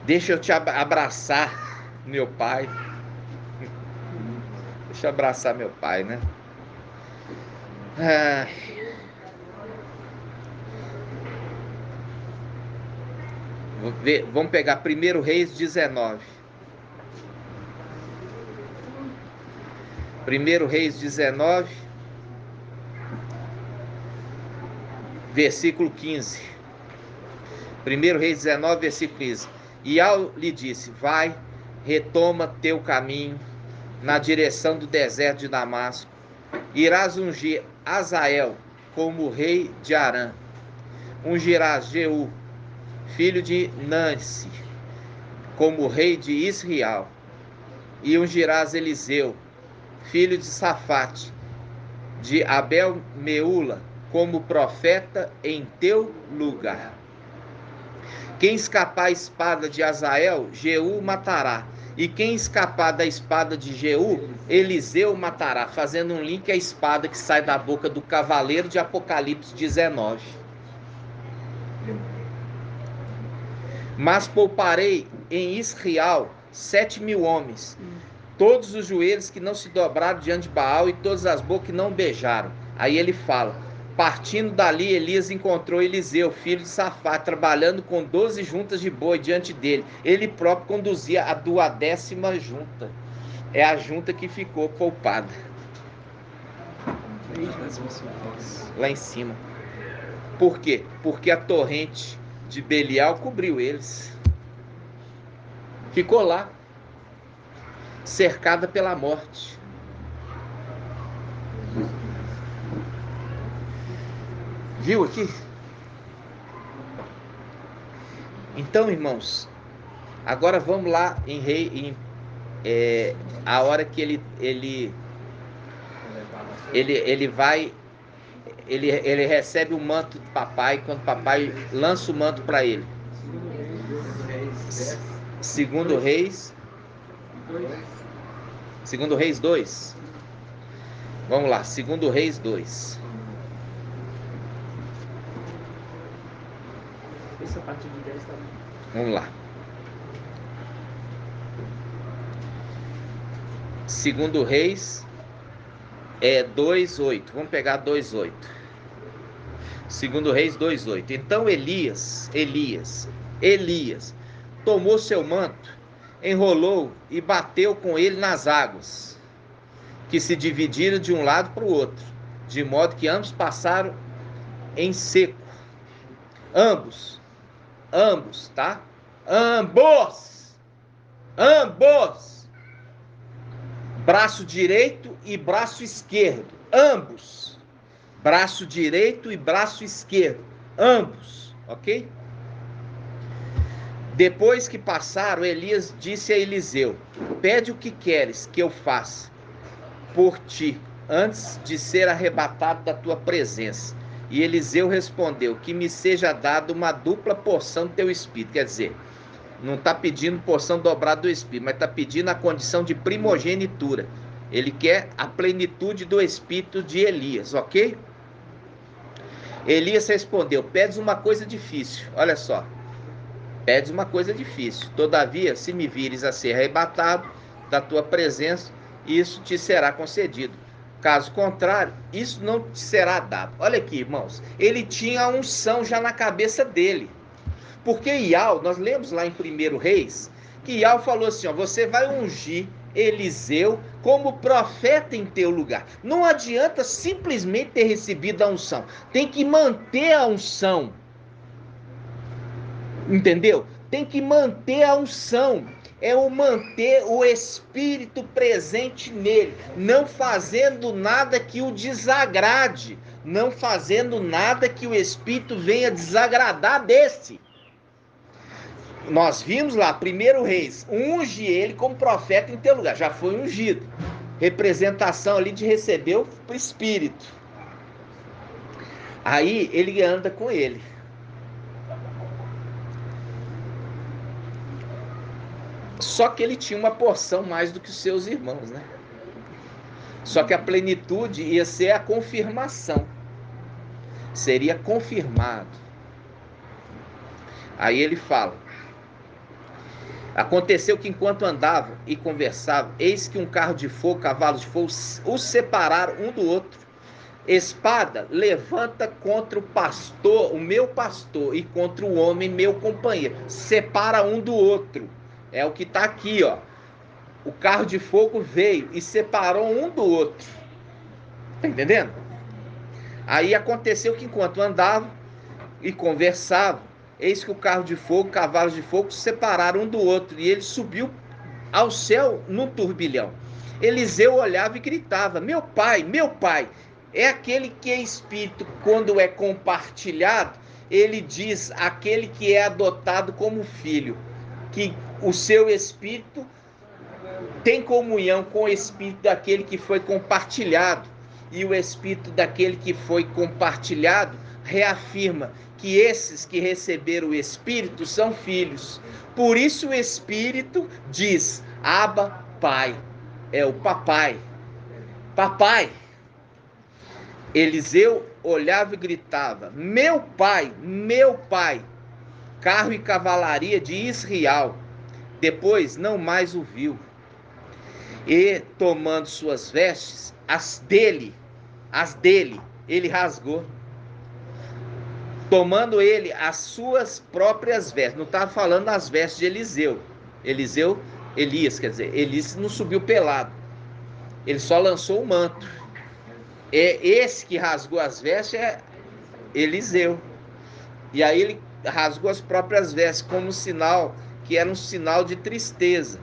Deixa eu te abraçar, meu pai. Deixa eu abraçar meu pai, né? Vamos pegar 1 Reis 19. 1 Reis 19, versículo 15. 1 Reis 19, versículo 15. E Al lhe disse: vai, retoma teu caminho na direção do deserto de Damasco. Irás ungir Azael como rei de Arã. Ungirás Jeú, filho de Nansi, como rei de Israel. E ungirás Eliseu, filho de Safate, de Abel-Meula, como profeta em teu lugar. Quem escapar a espada de Azael, Jeú matará. E quem escapar da espada de Jeú, Eliseu matará. Fazendo um link à espada que sai da boca do cavaleiro de Apocalipse 19. Mas pouparei em Israel 7.000 homens, todos os joelhos que não se dobraram diante de Baal e todas as bocas que não beijaram. Aí ele fala: Partindo dali, Elias encontrou Eliseu, filho de Safate, trabalhando com 12 juntas de boi diante dele. Ele próprio conduzia a 12ª junta. É a junta que ficou poupada. Lá em cima. Por quê? Porque a torrente de Belial cobriu eles. Ficou lá, cercada pela morte. Viu aqui? Então, irmãos, agora vamos lá a hora que ele recebe o manto do papai, quando o papai lança o manto para ele. Segundo Reis 2. Vamos lá, Segundo Reis 2. Essa parte de 10 também. Vamos lá. Segundo Reis 2:8. Vamos pegar 2:8. Segundo Reis 2:8. Então Elias tomou seu manto, enrolou e bateu com ele nas águas, que se dividiram de um lado para o outro, de modo que ambos passaram em seco. Ambos, tá? Ambos. Braço direito e braço esquerdo. Ambos. Braço direito e braço esquerdo. Ambos. Ok? Depois que passaram, Elias disse a Eliseu: pede o que queres que eu faça por ti, antes de ser arrebatado da tua presença. E Eliseu respondeu: que me seja dada uma dupla porção do teu espírito. Quer dizer, não está pedindo porção dobrada do espírito, mas está pedindo a condição de primogenitura. Ele quer a plenitude do espírito de Elias, ok? Elias respondeu: pedes uma coisa difícil. Olha só, pedes uma coisa difícil. Todavia, se me vires a ser arrebatado da tua presença, isso te será concedido. Caso contrário, isso não te será dado. Olha aqui, irmãos. Ele tinha a unção já na cabeça dele. Porque Ial, nós lemos lá em 1 Reis, que Ial falou assim, ó, você vai ungir Eliseu como profeta em teu lugar. Não adianta simplesmente ter recebido a unção. Tem que manter a unção. Entendeu? Tem que manter a unção. É o manter o Espírito presente nele, não fazendo nada que o desagrade, não fazendo nada que o Espírito venha desagradar desse. Nós vimos lá, 1 Reis, unge ele como profeta em teu lugar, já foi ungido, representação ali de receber o Espírito. Aí ele anda com ele. Só que ele tinha uma porção mais do que os seus irmãos, né? Só que a plenitude ia ser a confirmação. Seria confirmado. Aí ele fala: aconteceu que enquanto andavam e conversavam, eis que um carro de fogo, cavalos de fogo, os separaram um do outro. Espada levanta contra o pastor, o meu pastor, e contra o homem, meu companheiro. Separa um do outro. É o que está aqui, ó. O carro de fogo veio e separou um do outro. Tá entendendo? Aí aconteceu que enquanto andavam e conversavam, eis que o carro de fogo, cavalos de fogo, se separaram um do outro. E ele subiu ao céu num turbilhão. Eliseu olhava e gritava: meu pai, é aquele que é espírito, quando é compartilhado, ele diz aquele que é adotado como filho, que o seu espírito tem comunhão com o espírito daquele que foi compartilhado, e o espírito daquele que foi compartilhado reafirma que esses que receberam o espírito são filhos. Por isso o espírito diz: Abba, Pai. É o papai. Papai. Eliseu olhava e gritava: meu pai, carro e cavalaria de Israel. Depois não mais o viu. E tomando suas vestes, as dele, ele rasgou. tomando ele as suas próprias vestes. Não está falando das vestes de Eliseu. Elias, quer dizer, Elias não subiu pelado. Ele só lançou o manto. Esse que rasgou as vestes é Eliseu. E aí ele rasgou as próprias vestes como sinal, que era um sinal de tristeza.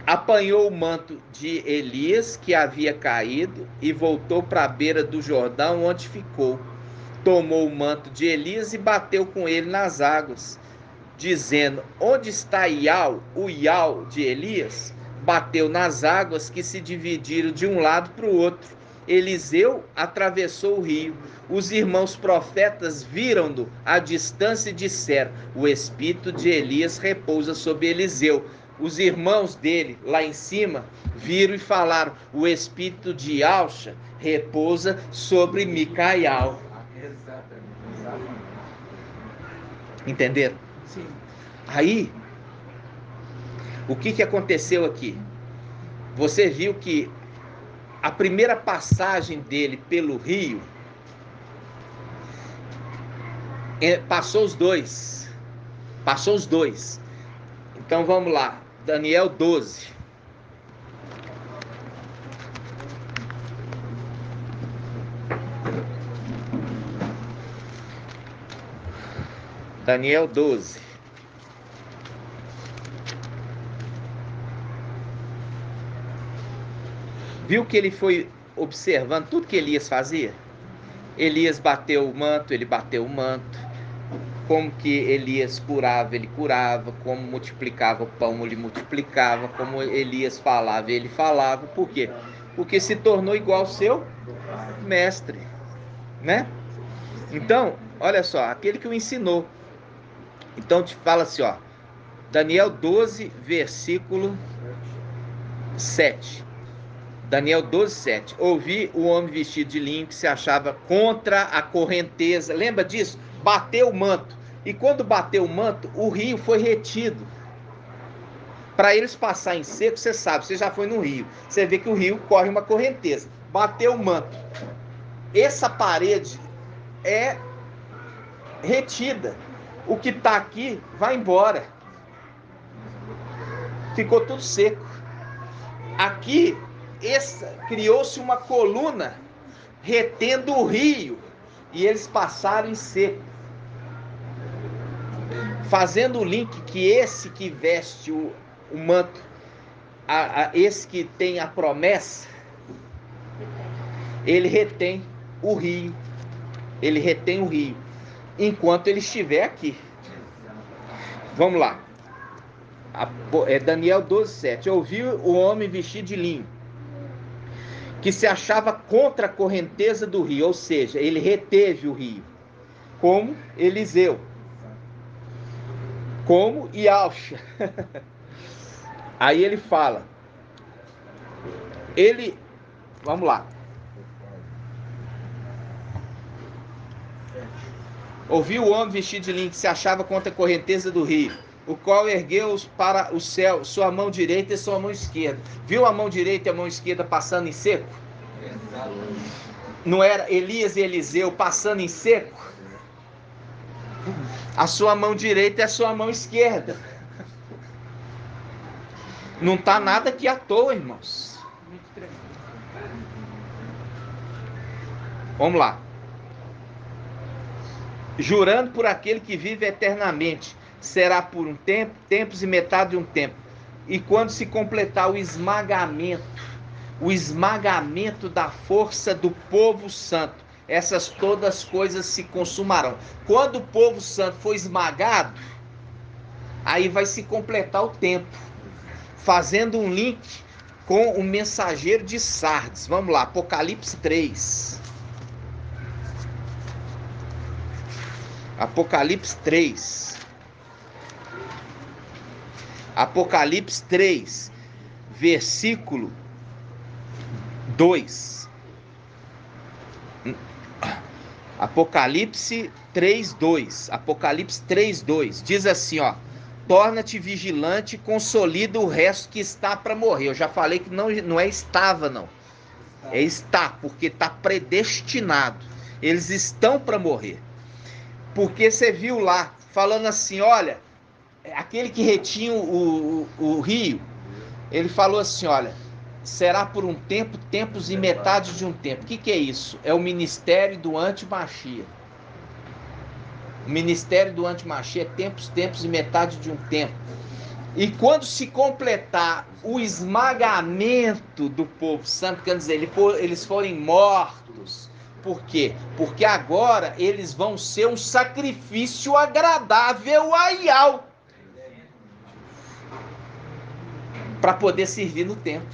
Apanhou o manto de Elias, que havia caído, e voltou para a beira do Jordão, onde ficou. Tomou o manto de Elias e bateu com ele nas águas, dizendo: onde está Ial, o Ial de Elias? Bateu nas águas, que se dividiram de um lado para o outro. Eliseu atravessou o rio. Os irmãos profetas viram-no à distância e disseram: o espírito de Elias repousa sobre Eliseu. Os irmãos dele, lá em cima, viram e falaram: o espírito de Alxa repousa sobre Micaial. Exatamente. Entenderam? Sim. Aí, o que aconteceu aqui? Você viu que a primeira passagem dele pelo rio, passou os dois. Então vamos lá, Daniel 12. Daniel 12. Viu que ele foi observando tudo que Elias fazia? Elias bateu o manto, ele bateu o manto. Como que Elias curava, ele curava. Como multiplicava o pão, ele multiplicava. Como Elias falava, ele falava. Por quê? Porque se tornou igual ao seu mestre, né? Então, olha só, aquele que o ensinou. Então te fala assim, ó, Daniel 12, versículo 7. Daniel 12, 7. Ouvi o homem vestido de linho que se achava contra a correnteza. Lembra disso? Bateu o manto. E quando bateu o manto, o rio foi retido. Para eles passar em seco, você sabe, você já foi no rio. Você vê que o rio corre uma correnteza. Bateu o manto. Essa parede é retida. O que está aqui vai embora. Ficou tudo seco. Aqui criou-se uma coluna retendo o rio e eles passaram em seco, fazendo o link que esse que veste o manto, esse que tem a promessa, ele retém o rio, enquanto ele estiver aqui. Vamos lá. Daniel 12, 7. Ouviu o homem vestido de linho que se achava contra a correnteza do rio, ou seja, ele reteve o rio, como Eliseu, como Ialxa. Aí ele fala, vamos lá. Ouviu o homem vestido de linho que se achava contra a correnteza do rio, o qual ergueu para o céu sua mão direita e sua mão esquerda. Viu a mão direita e a mão esquerda passando em seco? Não era Elias e Eliseu passando em seco? A sua mão direita e a sua mão esquerda. Não está nada aqui à toa, irmãos. Vamos lá. Jurando por aquele que vive eternamente, será por um tempo, tempos e metade de um tempo. E quando se completar o esmagamento da força do povo santo, essas todas coisas se consumarão. Quando o povo santo for esmagado, aí vai se completar o tempo, fazendo um link com o mensageiro de Sardes. Vamos lá, Apocalipse 3. Apocalipse 3. Apocalipse 3, versículo 2. Apocalipse 3, 2. Apocalipse 3, 2. Diz assim, ó: torna-te vigilante e consolida o resto que está para morrer. Eu já falei que não é estava, não. É está, porque está predestinado. Eles estão para morrer. Porque você viu lá, falando assim, olha, aquele que retinha o rio, ele falou assim, olha, será por um tempo, tempos e metade de um tempo. O que é isso? É o ministério do anti-Machia. O ministério do anti-Machia é tempos, tempos e metade de um tempo. E quando se completar o esmagamento do povo santo, quer dizer, eles forem mortos. Por quê? Porque agora eles vão ser um sacrifício agradável a Yahweh, para poder servir no templo.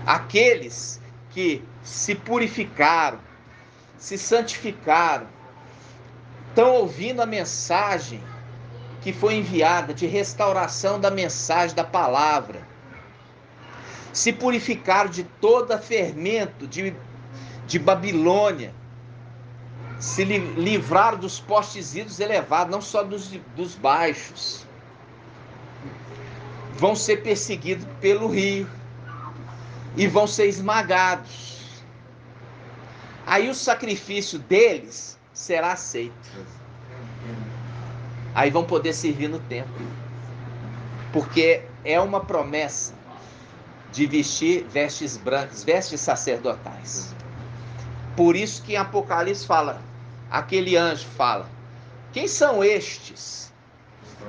Aqueles que se purificaram, se santificaram, estão ouvindo a mensagem que foi enviada de restauração da mensagem da palavra, se purificaram de todo fermento de Babilônia, se livraram dos postes ídolos elevados, não só dos baixos, vão ser perseguidos pelo rio e vão ser esmagados. Aí o sacrifício deles será aceito. Aí vão poder servir no templo, porque é uma promessa de vestir vestes brancas, vestes sacerdotais. Por isso que em Apocalipse fala, aquele anjo fala, quem são estes?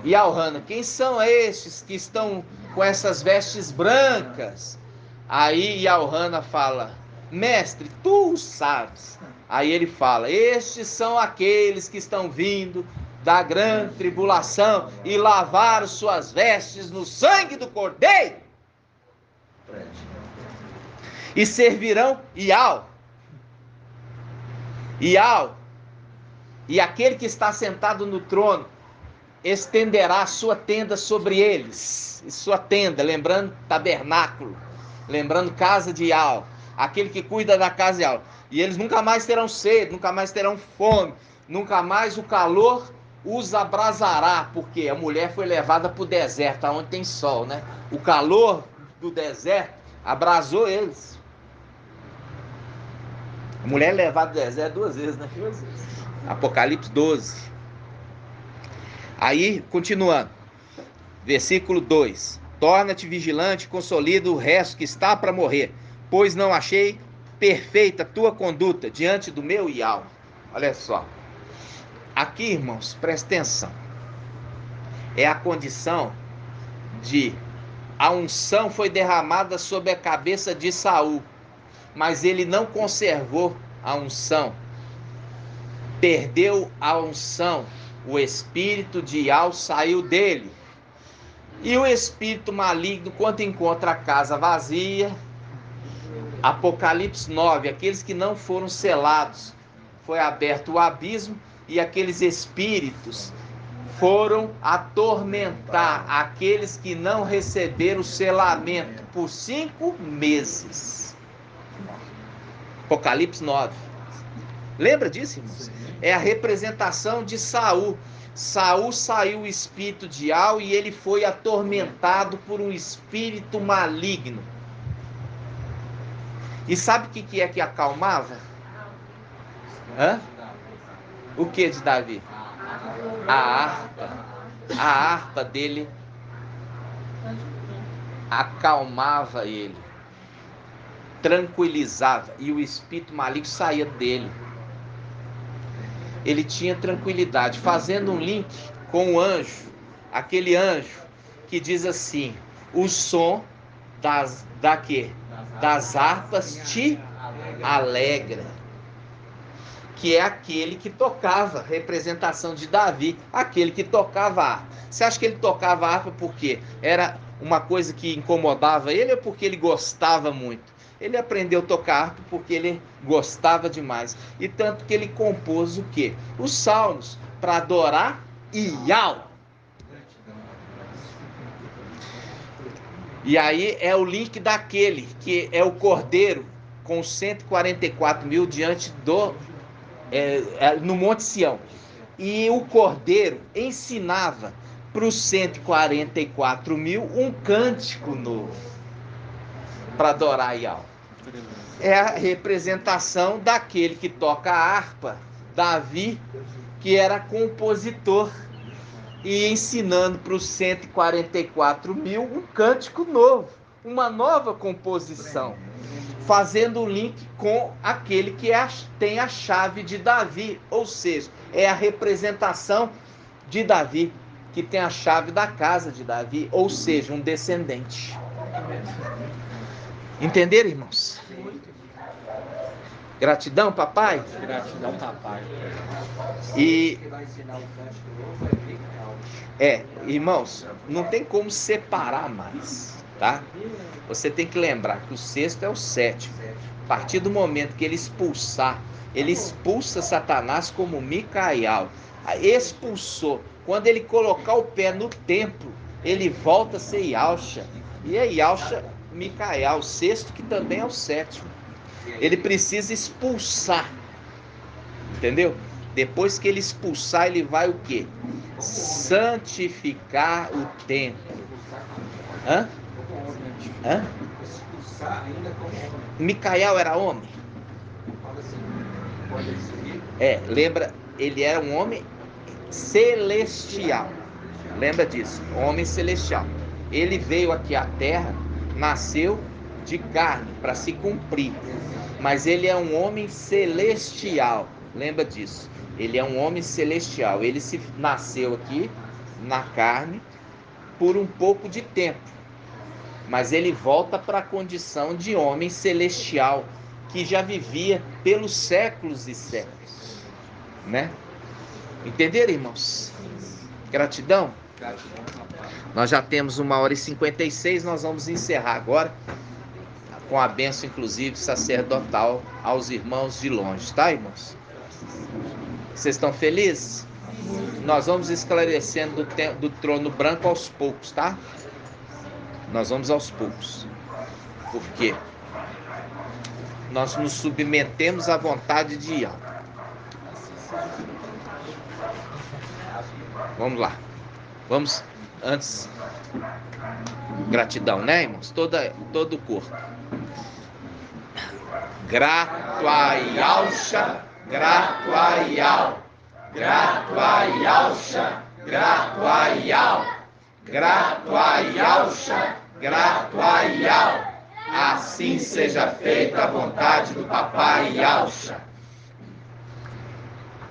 E Alhana, quem são estes que estão com essas vestes brancas? Aí Alhana fala, mestre, tu sabes. Aí ele fala, estes são aqueles que estão vindo da grande tribulação e lavaram suas vestes no sangue do Cordeiro e servirão Yahweh. E aquele que está sentado no trono estenderá a sua tenda sobre eles. E sua tenda, lembrando tabernáculo, lembrando casa de Yahweh, aquele que cuida da casa de Yahweh. E eles nunca mais terão sede, nunca mais terão fome, nunca mais o calor os abrasará, porque a mulher foi levada para o deserto, onde tem sol, né? O calor do deserto abrasou eles. A mulher é levada do deserto 2 vezes, né? 2 vezes. Apocalipse 12. Aí, continuando. Versículo 2. Torna-te vigilante, consolida o resto que está para morrer, pois não achei perfeita tua conduta diante do meu Yahweh. Olha só. Aqui, irmãos, presta atenção. É a condição de a unção foi derramada sobre a cabeça de Saul, mas ele não conservou a unção. Perdeu a unção. O espírito de Yahweh saiu dele. E o espírito maligno, quando encontra a casa vazia, Apocalipse 9, aqueles que não foram selados, foi aberto o abismo e aqueles espíritos foram atormentar aqueles que não receberam o selamento por 5 meses. Apocalipse 9. Lembra disso, irmãos? É a representação de Saul. Saul saiu o espírito de Yahweh e ele foi atormentado por um espírito maligno. E sabe o que é que acalmava? O que de Davi? A harpa dele acalmava ele, tranquilizava, e o espírito maligno saía dele. Ele tinha tranquilidade, fazendo um link com o anjo, aquele anjo que diz assim, o som das harpas te alegra, que é aquele que tocava, representação de Davi, aquele que tocava a harpa. Você acha que ele tocava a harpa porque era uma coisa que incomodava ele ou porque ele gostava muito? Ele aprendeu a tocar harpa porque ele gostava demais. E tanto que ele compôs o quê? Os salmos para adorar Yahweh. E aí é o link daquele que é o cordeiro com 144 mil diante do no Monte Sião. E o cordeiro ensinava para os 144 mil um cântico novo para adorar Yahweh. é a representação daquele que toca a harpa, Davi, que era compositor, e ensinando para os 144 mil um cântico novo, uma nova composição, fazendo o link com aquele que tem a chave de Davi, ou seja, é a representação de Davi, que tem a chave da casa de Davi, ou seja, um descendente. Entenderam, irmãos? Gratidão, papai? Gratidão, papai. E irmãos, não tem como separar mais, tá? Você tem que lembrar que o sexto é o sétimo. A partir do momento que ele expulsa Satanás como Micael, expulsou. Quando ele colocar o pé no templo, ele volta a ser Yalcha. E é Yalcha, Micael, o sexto, que também é o sétimo. Ele precisa expulsar, entendeu? Depois que ele expulsar, ele vai o quê? Santificar o templo. Hã? Micael era homem? Lembra? Ele era um homem celestial. Lembra disso? Homem celestial. Ele veio aqui à terra, nasceu de carne para se cumprir. Mas ele é um homem celestial. Lembra disso? Ele é um homem celestial. Ele nasceu aqui na carne por um pouco de tempo. Mas ele volta para a condição de homem celestial, que já vivia pelos séculos e séculos. Né? Entenderam, irmãos? Gratidão? Nós já temos 1h56, nós vamos encerrar agora com a bênção, inclusive, sacerdotal aos irmãos de longe, tá, irmãos? Vocês estão felizes? Nós vamos esclarecendo do trono branco aos poucos, tá? Nós vamos aos poucos. Por quê? Nós nos submetemos à vontade de Yahweh. Vamos lá. Vamos, antes, gratidão, né, irmãos? Todo o corpo. Grato a Yalcha, grato a Yal. Grato a Yalcha, grato a Yal. Grato a Yalcha, grato a Yal. Assim seja feita a vontade do papai Yalcha.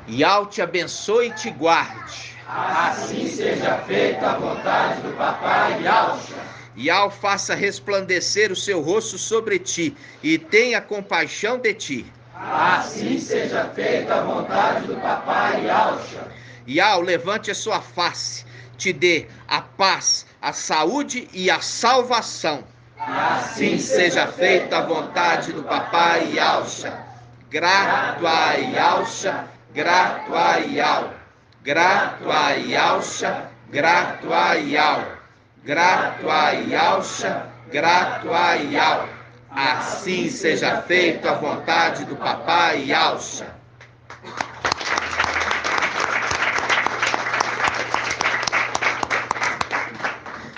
Yal te abençoe e te guarde. Assim seja feita a vontade do papai Yalcha. Yal faça resplandecer o seu rosto sobre ti e tenha compaixão de ti. Assim seja feita a vontade do papai Yalcha. Yal levante a sua face, te dê a paz, a saúde e a salvação. Assim seja feita a vontade do papai Yalcha. Grato a Yalcha, grato a Yal. Grato a Yalcha, grato a Yal. Grato a Yalcha, grato a Yal. Assim seja feita a vontade do papai Yalcha.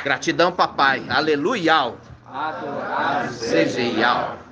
Gratidão, papai. Aleluia. Adorado seja Yahweh.